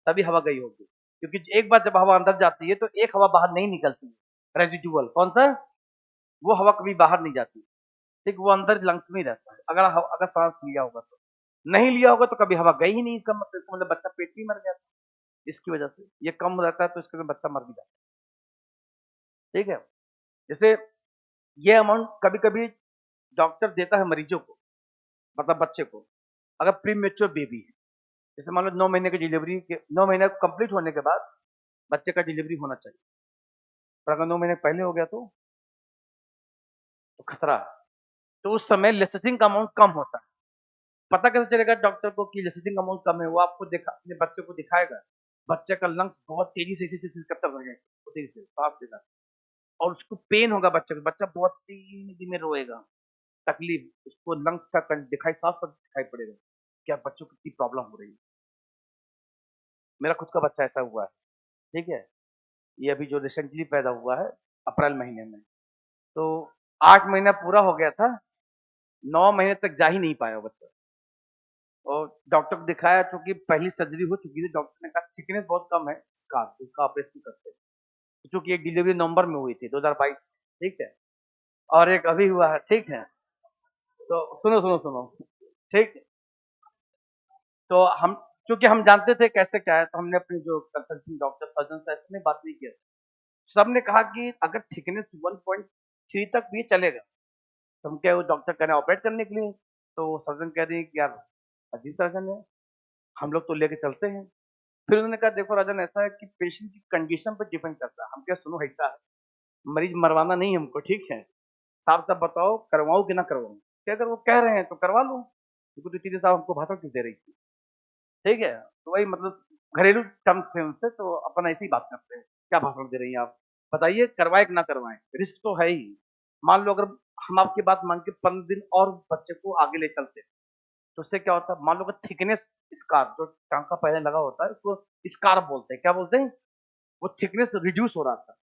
तभी हवा गई होगी। क्योंकि एक बार जब हवा अंदर जाती है तो एक हवा बाहर नहीं निकलती है। रेजिडुअल कौन सा? वो हवा कभी बाहर नहीं जाती। ठीक। वो अंदर लंग्स में ही रहता है। अगर सांस लिया होगा तो। नहीं लिया होगा तो कभी हवा गई ही नहीं। इसका मतलब बच्चा पेट में मर गया। इसकी वजह से ये कम हो जाता है तो इसके बच्चा मर भी जाता है। ठीक है, जैसे ये अमाउंट कभी कभी डॉक्टर देता है मरीजों को, मतलब बच्चे को, अगर प्री मेच्योर बेबी है, जैसे मान लो 9 महीने की डिलीवरी के 9 महीने कंप्लीट होने के बाद बच्चे का डिलीवरी होना चाहिए, पर अगर 9 महीने पहले हो गया तो खतरा है। तो उस समय लेसेटिंग का अमाउंट कम होता है। पता कैसे चलेगा डॉक्टर को कि लेसेटिंग अमाउंट कम है? वो आपको देखा, अपने बच्चे को दिखाएगा, बच्चे का लंग्स बहुत तेजी से इसी करता रहेगा, तेजी से सांस लेगा, और उसको पेन होगा बच्चे को, बच्चा बहुत धीमे धीमे रोएगा, तकलीफ उसको लंग्स का दिखाई, साफ साफ दिखाई पड़ेगा क्या बच्चों को कितनी प्रॉब्लम हो रही है। मेरा खुद का बच्चा ऐसा हुआ है। ठीक है, ये अभी जो रिसेंटली पैदा हुआ है अप्रैल महीने में, तो 8 महीना पूरा हो गया था, 9 महीने तक जा ही नहीं पाया वो बच्चा, और डॉक्टर को दिखाया, क्योंकि पहली सर्जरी हो चुकी थी, डॉक्टर ने कहा थिकनेस बहुत कम है, स्कार इसका ऑपरेशन करते हैं, क्योंकि एक डिलीवरी नवंबर में हुई थी 2022 में। ठीक है, और एक अभी हुआ है। ठीक है, तो सुनो सुनो सुनो, ठीक, तो हम, क्योंकि हम जानते थे कैसे क्या है, तो हमने अपने जो कंसल्टिंग डॉक्टर सर्जन से ऐसे में बात नहीं किया। सब ने कहा कि अगर थिकनेस 1.3 तक भी चलेगा, तो हम क्या, वो डॉक्टर कह रहे हैं ऑपरेट करने के लिए, तो सर्जन कह रहे हैं कि यार अजीब सर्जन है, हम लोग तो लेके चलते हैं। फिर उन्होंने कहा देखो राजन, ऐसा है कि पेशेंट की कंडीशन पर डिपेंड करता है। हम क्या, सुनो ऐसा है, मरीज मरवाना नहीं हमको, ठीक है, साफ साफ बताओ करवाऊं कि ना करवाऊं, क्या अगर वो कह रहे हैं तो करवा लो, क्योंकि तो चीजें साहब हमको भाषण क्यों दे रही थी। ठीक है, तो वही मतलब घरेलू टर्म्स थे उनसे, तो अपन ऐसी ही बात करते हैं, क्या भाषण दे रही हैं आप, बताइए करवाए कि ना करवाएं, रिस्क तो है ही। मान लो अगर हम आपकी बात मान के 15 दिन और बच्चे को आगे ले चलते, तो उससे क्या होता है, मान लो अगर थिकनेस, स्कार जो टांका पहले लगा होता है उसको स्कार बोलते हैं, क्या बोलते हैं, वो थिकनेस रिड्यूस हो रहा था,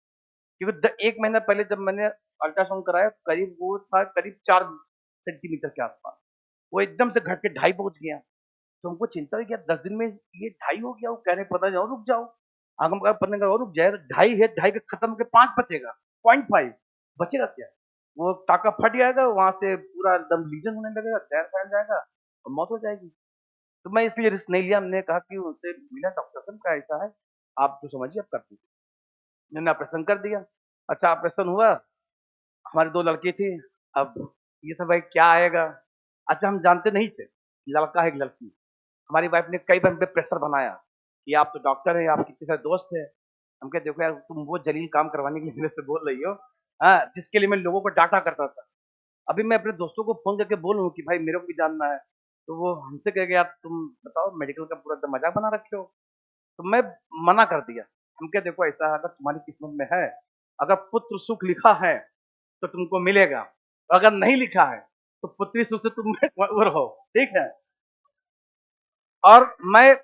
क्योंकि 1 महीना पहले जब मैंने अल्ट्रासाउंड कराया, करीब वो था करीब 4 सेंटीमीटर के आसपास, वो एकदम से घट के 2.5 पहुंच गया। तो हमको चिंता हुई कि यार 10 दिन में ये 2.5 हो गया, वो कह रहे पता जाओ रुक जाओ, आगम का पता नहीं और रुक जाए, 2.5 है, 2.5 का खत्म के 5 बचेगा, 0.5 बचेगा क्या, वो टाका फट जाएगा, वहां से पूरा एकदम लीजन होने लगेगा, जहर फैल जाएगा और मौत हो जाएगी। तो मैं इसलिए रिस्क नहीं लिया, हमने कहा कि उनसे मिला डॉक्टर साहब का ऐसा है, आप जो समझिए आप कर दीजिए। मैंने ऑपरेशन कर दिया। अच्छा ऑपरेशन हुआ, हमारी 2 लड़की थी। अब ये सब भाई क्या आएगा, अच्छा हम जानते नहीं थे लड़का है कि लड़की। हमारी वाइफ ने कई बार हम पे प्रेशर बनाया कि आप तो डॉक्टर हैं, आप कितने सारे दोस्त हैं। हम कहे देखो यार, तुम वो जलील काम करवाने के लिए मेरे से बोल रही हो, हाँ, जिसके लिए मैं लोगों को डांटा करता था। अभी मैं अपने दोस्तों को फोन करके बोलूं कि भाई मेरे को भी जानना है, तो वो हमसे कहेगा यार तुम बताओ, मेडिकल का पूरा एकदम मजाक बना रखे हो। तो मैं मना कर दिया। हम क्या, देखो ऐसा है, अगर तुम्हारी किस्मत में है, अगर पुत्र सुख लिखा है तो तुमको मिलेगा, और अगर नहीं लिखा है तो पुत्री सुख से तुम वो रहो। ठीक है, और मैं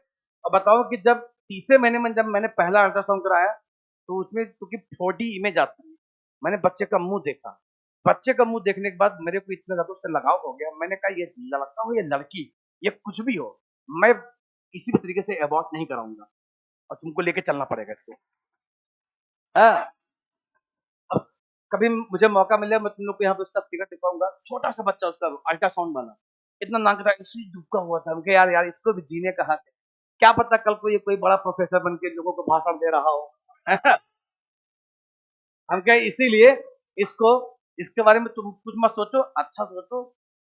बताऊं कि जब तीसरे महीने में जब मैंने पहला अल्ट्रासाउंड कराया, तो उसमें क्योंकि 4D इमेज आती है, मैंने बच्चे का मुंह देखा। बच्चे का मुंह देखने के बाद मेरे को इतना ज्यादा उससे लगाव हो गया, मैंने कहा ये लड़का हो या लड़की, ये कुछ भी हो, मैं किसी भी तरीके से अबॉर्ट नहीं कराऊंगा, और तुमको लेके चलना पड़ेगा इसको। हाँ, अब कभी मुझे मौका मिले, मैं तुम लोग को यहाँ पे उसका फिगर दिखाऊंगा, छोटा सा बच्चा उसका अल्ट्रासाउंड वाला, इतना नाक का इसी दुबका हुआ था। हमके यार यार इसको भी जीने का हक है, क्या पता कल को ये कोई बड़ा प्रोफेसर बन के लोगों को भाषण दे रहा हो। हम कहे इसीलिए इसको, इसके बारे में तुम कुछ मत सोचो, अच्छा सोचो,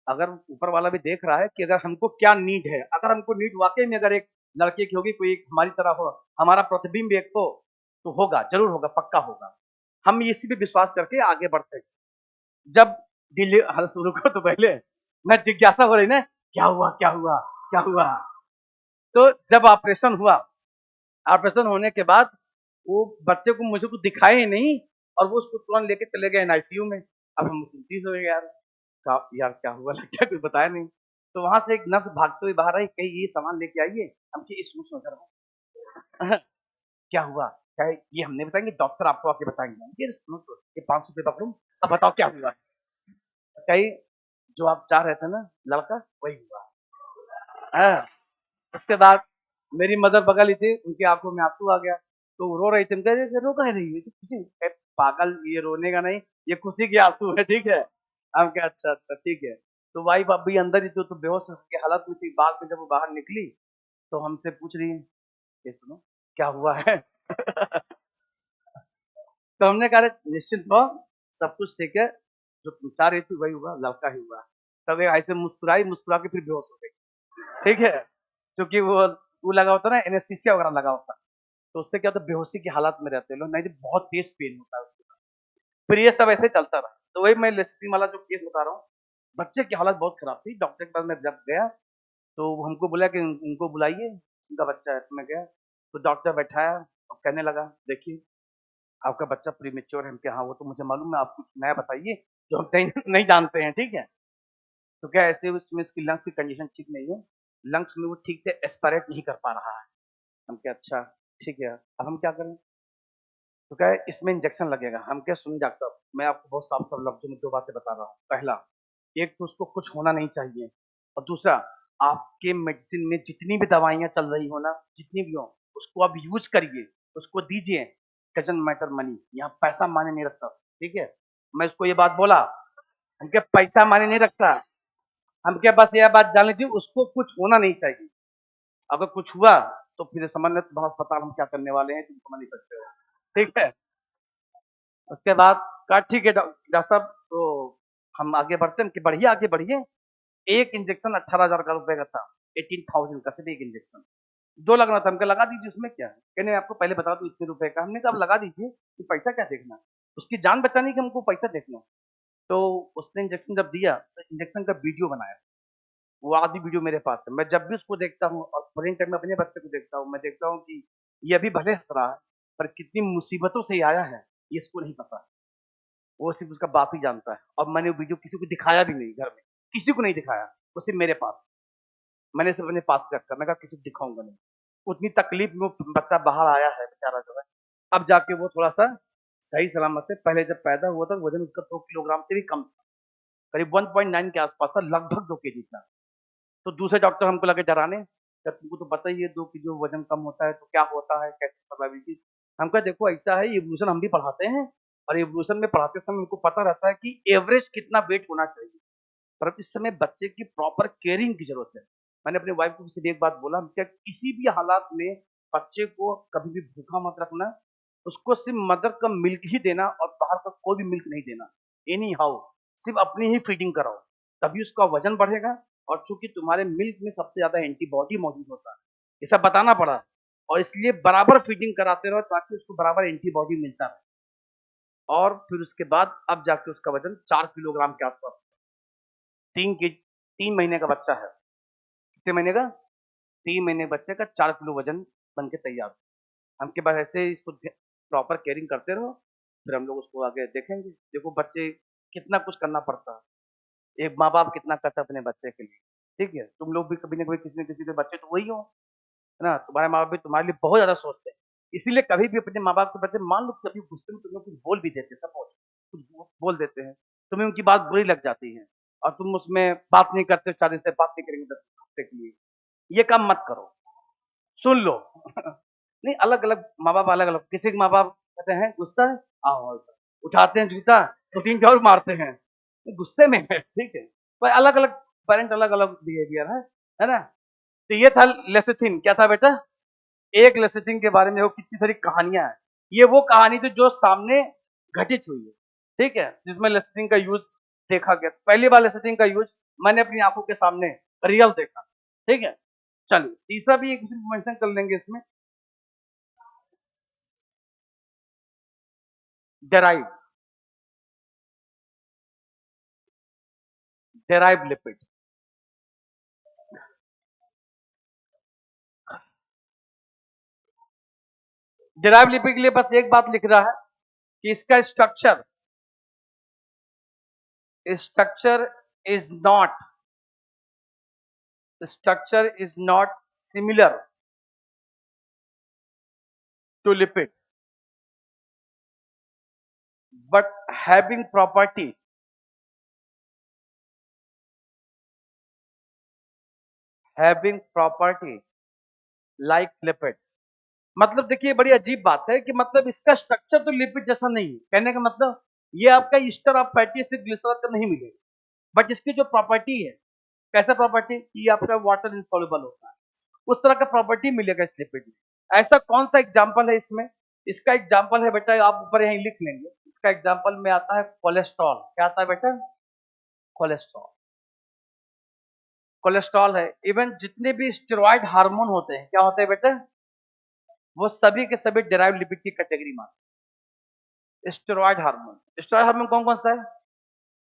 अगर ऊपर वाला भी देख रहा है कि अगर हमको क्या नीड है, अगर हमको नीड वाकई में अगर एक लड़के की होगी, कोई एक हमारी तरह हो, हमारा प्रतिबिंब एक हो, तो होगा, जरूर होगा, पक्का होगा। हम इसी पे विश्वास करके आगे बढ़ते हैं। जब डिले रुको तो पहले, मैं जिज्ञासा हो रही ना, क्या हुआ क्या हुआ क्या हुआ। तो जब ऑपरेशन हुआ, ऑपरेशन होने के बाद वो बच्चे को मुझे कुछ दिखाए ही नहीं, और वो उसको तुरंत लेके चले गए एनआईसीयू में। अब हम चिंतित हो गए यार, यार क्या हुआ, क्या कुछ बताया नहीं। तो वहां से एक नर्स भागते हुए बाहर आई, कही ये सामान लेके आइए। हम कि इस सोच नजर क्या हुआ, क्या ये हमने बताएंगे, डॉक्टर आपको आके बताएंगे। ये सुनो तो, ये 500 रुपये पकड़ू, अब बताओ क्या हुआ। कही जो आप चाह रहे थे ना लड़का, वही हुआ। हाँ, उसके बाद मेरी मदर बगल ही थी, उनकी आंखों में आंसू आ गया, तो वो रो रही थी। हम कह रहे थे, रो कह रही है, खुशी है, पागल, ये रोने का नहीं, ये खुशी के आंसू है। ठीक है, हम क्या, अच्छा अच्छा ठीक है। तो वाइफ अभी अंदर ही तो बेहोश की हालत में थी। बाद में जब वो बाहर निकली तो हमसे पूछ रही है, ये सुनो क्या हुआ है? तो हमने कहा निश्चिंत रहो, सब कुछ ठीक है, जो तुम चाह रही थी वही हुआ, लड़का ही हुआ। तब ये ऐसे मुस्कुराई, मुस्कुरा के फिर बेहोश हो गई। ठीक है, क्योंकि वो लगा होता है ना, एनेस्थीसिया वगैरह लगा होता है, तो उससे क्या होता है, बेहोशी की हालत में रहते हैं लोग, नहीं तो बहुत तेज पेन होता है उसके बाद। फिर ये सब ऐसे चलता रहा। तो वही मैं लेस्टिन वाला जो केस बता रहा हूँ, बच्चे की हालत बहुत खराब थी। डॉक्टर के पास मैं जब गया तो वो हमको बोला कि उनको बुलाइए, उनका बच्चा है। तो मैं गया, तो डॉक्टर बैठाया और कहने लगा, देखिए आपका बच्चा प्रीमेच्योर है। हम क्या, हाँ वो तो मुझे मालूम है, आप कुछ नया बताइए जो हम नहीं नहीं जानते हैं, ठीक है। तो क्या ऐसे उसमें उसकी लंग्स की कंडीशन ठीक नहीं है, लंग्स में वो ठीक से एस्पायरेट नहीं कर पा रहा है। हम क्या, अच्छा ठीक है, अब हम क्या करें? तो क्या है, इसमें इंजेक्शन लगेगा। हम क्या, सुनिए डॉक्टर साहब, मैं आपको बहुत साफ साफ लफ्जों में दो बातें बता रहा हूँ। पहला, एक तो उसको कुछ होना नहीं चाहिए, और दूसरा, आपके मेडिसिन में जितनी भी दवाइयाँ चल रही हो ना, जितनी भी हो, उसको आप यूज करिए, उसको दीजिए। डजंट मैटर मनी, यहाँ पैसा मायने नहीं रखता, ठीक है। मैं उसको ये बात बोला, हम क्या पैसा मायने नहीं रखता, हम क्या बस यह बात जान लीजिए, उसको कुछ होना नहीं चाहिए। अगर कुछ हुआ तो फिर समझ लें तुम्हारा अस्पताल हम क्या करने वाले हैं, तुम समझ नहीं सकते हो, ठीक है। उसके बाद कहा ठीक है डॉक्टर साहब, तो हम आगे बढ़ते हैं कि बढ़िए, आगे बढ़िए। एक इंजेक्शन 18,000 का रुपए का था, 18,000 का सिर्फ एक इंजेक्शन। दो लगना था, हमको लगा दीजिए, उसमें क्या है। कहने मैं आपको पहले बता दूं इतने रुपए का। हमने कहा आप लगा दीजिए, कि पैसा क्या देखना, उसकी जान बचानी कि हमको पैसा देखना। तो उसने इंजेक्शन जब दिया तो इंजेक्शन का वीडियो बनाया, वो आधी वीडियो मेरे पास है। मैं जब भी उसको देखता हूँ और प्रेजेंट टाइम में अपने बच्चे को देखता हूँ, मैं देखता हूँ कि ये अभी भले हंस रहा है, पर कितनी मुसीबतों से ये आया है, ये इसको नहीं पता। वो सिर्फ उसका बाप ही जानता है। और मैंने वो वीडियो किसी को दिखाया भी नहीं, घर में किसी को नहीं दिखाया, वो सिर्फ मेरे पास। मैंने सिर्फ अपने पास रखा, मैं कहा किसी को दिखाऊंगा नहीं। उतनी तकलीफ में वो बच्चा बाहर आया है बेचारा जो है, अब जाके वो थोड़ा सा सही सलामत है। पहले जब पैदा हुआ था वजन उसका 2 किलोग्राम से भी कम था, करीब 1.9 के आसपास था, लगभग 2 केजी था। तो दूसरे डॉक्टर हमको लगे डराने, क्या तुमको तो पता ही है 2 केजी वजन कम होता है तो क्या होता है, कैसे सर्वाइविलिटी। हम कहा देखो ऐसा है, इवोल्यूशन हम भी पढ़ाते हैं, और इवोल्यूशन में पढ़ाते समय हमको पता रहता है कि एवरेज कितना वेट होना चाहिए, पर अब इस समय बच्चे की प्रॉपर केयरिंग की जरूरत है। मैंने अपने वाइफ को सिर्फ एक बात बोला, क्या किसी भी हालात में बच्चे को कभी भी भूखा मत रखना, उसको सिर्फ मदर का मिल्क ही देना, और बाहर का कोई भी मिल्क नहीं देना, एनी हाउ। सिर्फ अपनी ही फीडिंग कराओ, तभी उसका वजन बढ़ेगा। और चूंकि तुम्हारे मिल्क में सबसे ज्यादा एंटीबॉडी मौजूद होता है, ये सब बताना पड़ा, और इसलिए बराबर फीडिंग कराते रहो ताकि उसको बराबर एंटीबॉडी मिलता रहे। और फिर उसके बाद अब जाके उसका वजन 4 किलोग्राम के आसपास, 3 महीने का बच्चा है। कितने महीने का? 3 महीने बच्चे का 4 किलो वजन बन के तैयार। हम के बाद ऐसे इसको प्रॉपर केयरिंग करते रहो, फिर हम लोग उसको आगे देखेंगे। देखो बच्चे कितना कुछ करना पड़ता है, एक माँ बाप कितना करता है अपने बच्चे के लिए, ठीक है। तुम लोग भी कभी ना कभी किसी न किसी के बच्चे तो वही हो, है ना। तुम्हारे माँ बाप भी तुम्हारे लिए बहुत ज्यादा सोचते हैं, इसीलिए कभी भी अपने माँ बाप के बच्चे, मान लो कभी गुस्से में तुम लोग कुछ बोल भी देते, सपोज कुछ बोल देते हैं, तुम्हें उनकी बात बुरी लग जाती है, और तुम उसमें बात नहीं करते, 4 दिन से बात नहीं करेंगे 10 हफ्ते के लिए, ये काम मत करो, सुन लो। नहीं, अलग अलग माँ बाप, अलग अलग, किसी के माँ बाप कहते हैं गुस्सा है, आओ उठाते हैं जूता तो 3 और मारते हैं, गुस्से में है, ठीक है। पर अलग अलग पेरेंट, अलग अलग बिहेवियर है ना। तो ये था लेसिथिन। क्या था बेटा? एक लेसिथिन के बारे में वो कितनी सारी कहानियां हैं। ये वो कहानी थी जो सामने घटित हुई है, ठीक है, जिसमें लेसिथिन का यूज देखा गया। पहली बार लेसिथिन का यूज मैंने अपनी आंखों के सामने रियल देखा, ठीक है। चलिए तीसरा भी एक मेंशन कर लेंगे इसमें, derive, derive lipid. Derive lipid के लिए बस एक बात लिख रहा है कि इसका structure is not similar to lipid, but having property like lipid। मतलब देखिए बड़ी अजीब बात है कि मतलब इसका स्ट्रक्चर तो लिपिड जैसा नहीं है, कहने का मतलब ये आपका ester of fatty acid glycerol का नहीं मिलेगा, बट इसकी जो प्रॉपर्टी है, कैसा प्रॉपर्टी, ये आपका वाटर इनसॉल्युबल होता है, उस तरह का प्रॉपर्टी मिलेगा इस लिपिड में। ऐसा कौन सा एग्जाम्पल है इसमें? इसका एग्जाम्पल है बेटा, आप ऊपर यहीं लिख लेंगे। इसका एग्जाम्पल में आता है कोलेस्ट्रॉल। क्या आता है बेटा? कोलेस्ट्रॉल। कोलेस्ट्रॉल है। इवन जितने भी स्टेरॉइड हार्मोन होते हैं, क्या होते हैं बेटा? वो सभी के सभी डेराइव लिपिड की कैटेगरी में आते हैं। स्टेरॉइड हार्मोन, स्टेरॉइड हार्मोन कौन कौन सा है?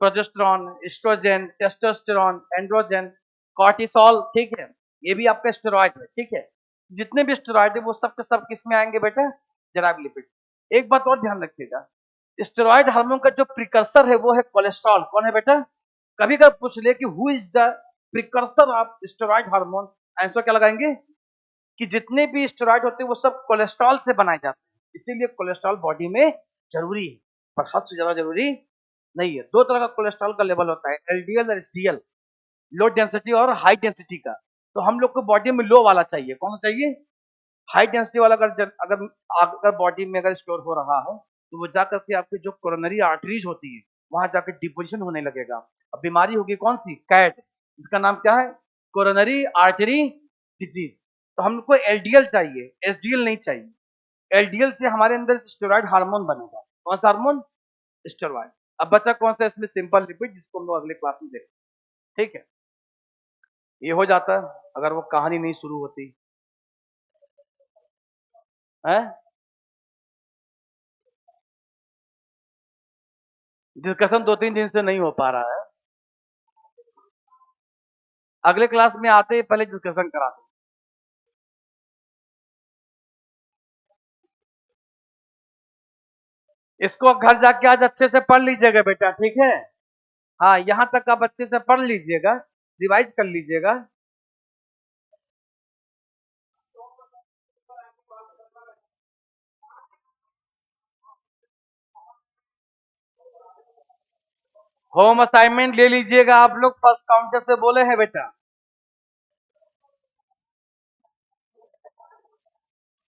Progesterone, oestrogen, testosterone, androgen, cortisol, ठीक है, ये भी आपका स्टेरॉइड है, ठीक है। जितने भी स्टेरॉइड है वो सब के सब किस में आएंगे बेटा? Derive lipid. एक बात और ध्यान रखिएगा, स्टेरॉइड हार्मोन का जो प्रिकर्सर है वो है कोलेस्ट्रॉल। कौन है बेटा? कभी कभी पूछ ले कि who is the precursor of steroid hormone, answer क्या लगाएंगे कि जितने भी स्टेरॉइड होते हैं वो सब कोलेस्ट्रॉल से बनाए जाते हैं, इसीलिए कोलेस्ट्रॉल बॉडी में जरूरी है, पर हद से ज्यादा जरूरी नहीं है। दो तरह का कोलेस्ट्रॉल का लेवल होता है, एलडीएल और एसडीएल, लो डेंसिटी और हाई डेंसिटी का। तो हम लोग को बॉडी में लो वाला चाहिए। कौन सा चाहिए? हाई डेंसिटी वाला। अगर अगर बॉडी में अगर स्टोर हो रहा है तो वो जाकर के आपकी जो कोरोनरी आर्टरीज होती है वहां जाकर डिपोजिशन होने लगेगा। अब बीमारी होगी कौन सी? कैट। इसका नाम क्या है? Coronary artery disease. तो हमको एलडीएल चाहिए, एसडीएल नहीं चाहिए। एलडीएल से हमारे अंदर स्टेरॉइड हार्मोन बनेगा। कौन सा हार्मोन? स्टेरॉइड। अब बचा कौन सा इसमें? सिंपल लिपिड, जिसको हम लोग अगले क्लास में देखेंगे, ठीक है। ये हो जाता अगर वो कहानी नहीं शुरू होती है। डिस्कशन 2-3 दिन से नहीं हो पा रहा है। अगले क्लास में आते ही पहले डिस्कशन कराते। इसको घर जाके आज अच्छे से पढ़ लीजिएगा बेटा, ठीक है। हाँ, यहां तक आप अच्छे से पढ़ लीजिएगा, रिवाइज कर लीजिएगा। होम असाइनमेंट ले लीजिएगा। आप लोग फर्स्ट काउंटर से बोले हैं बेटा।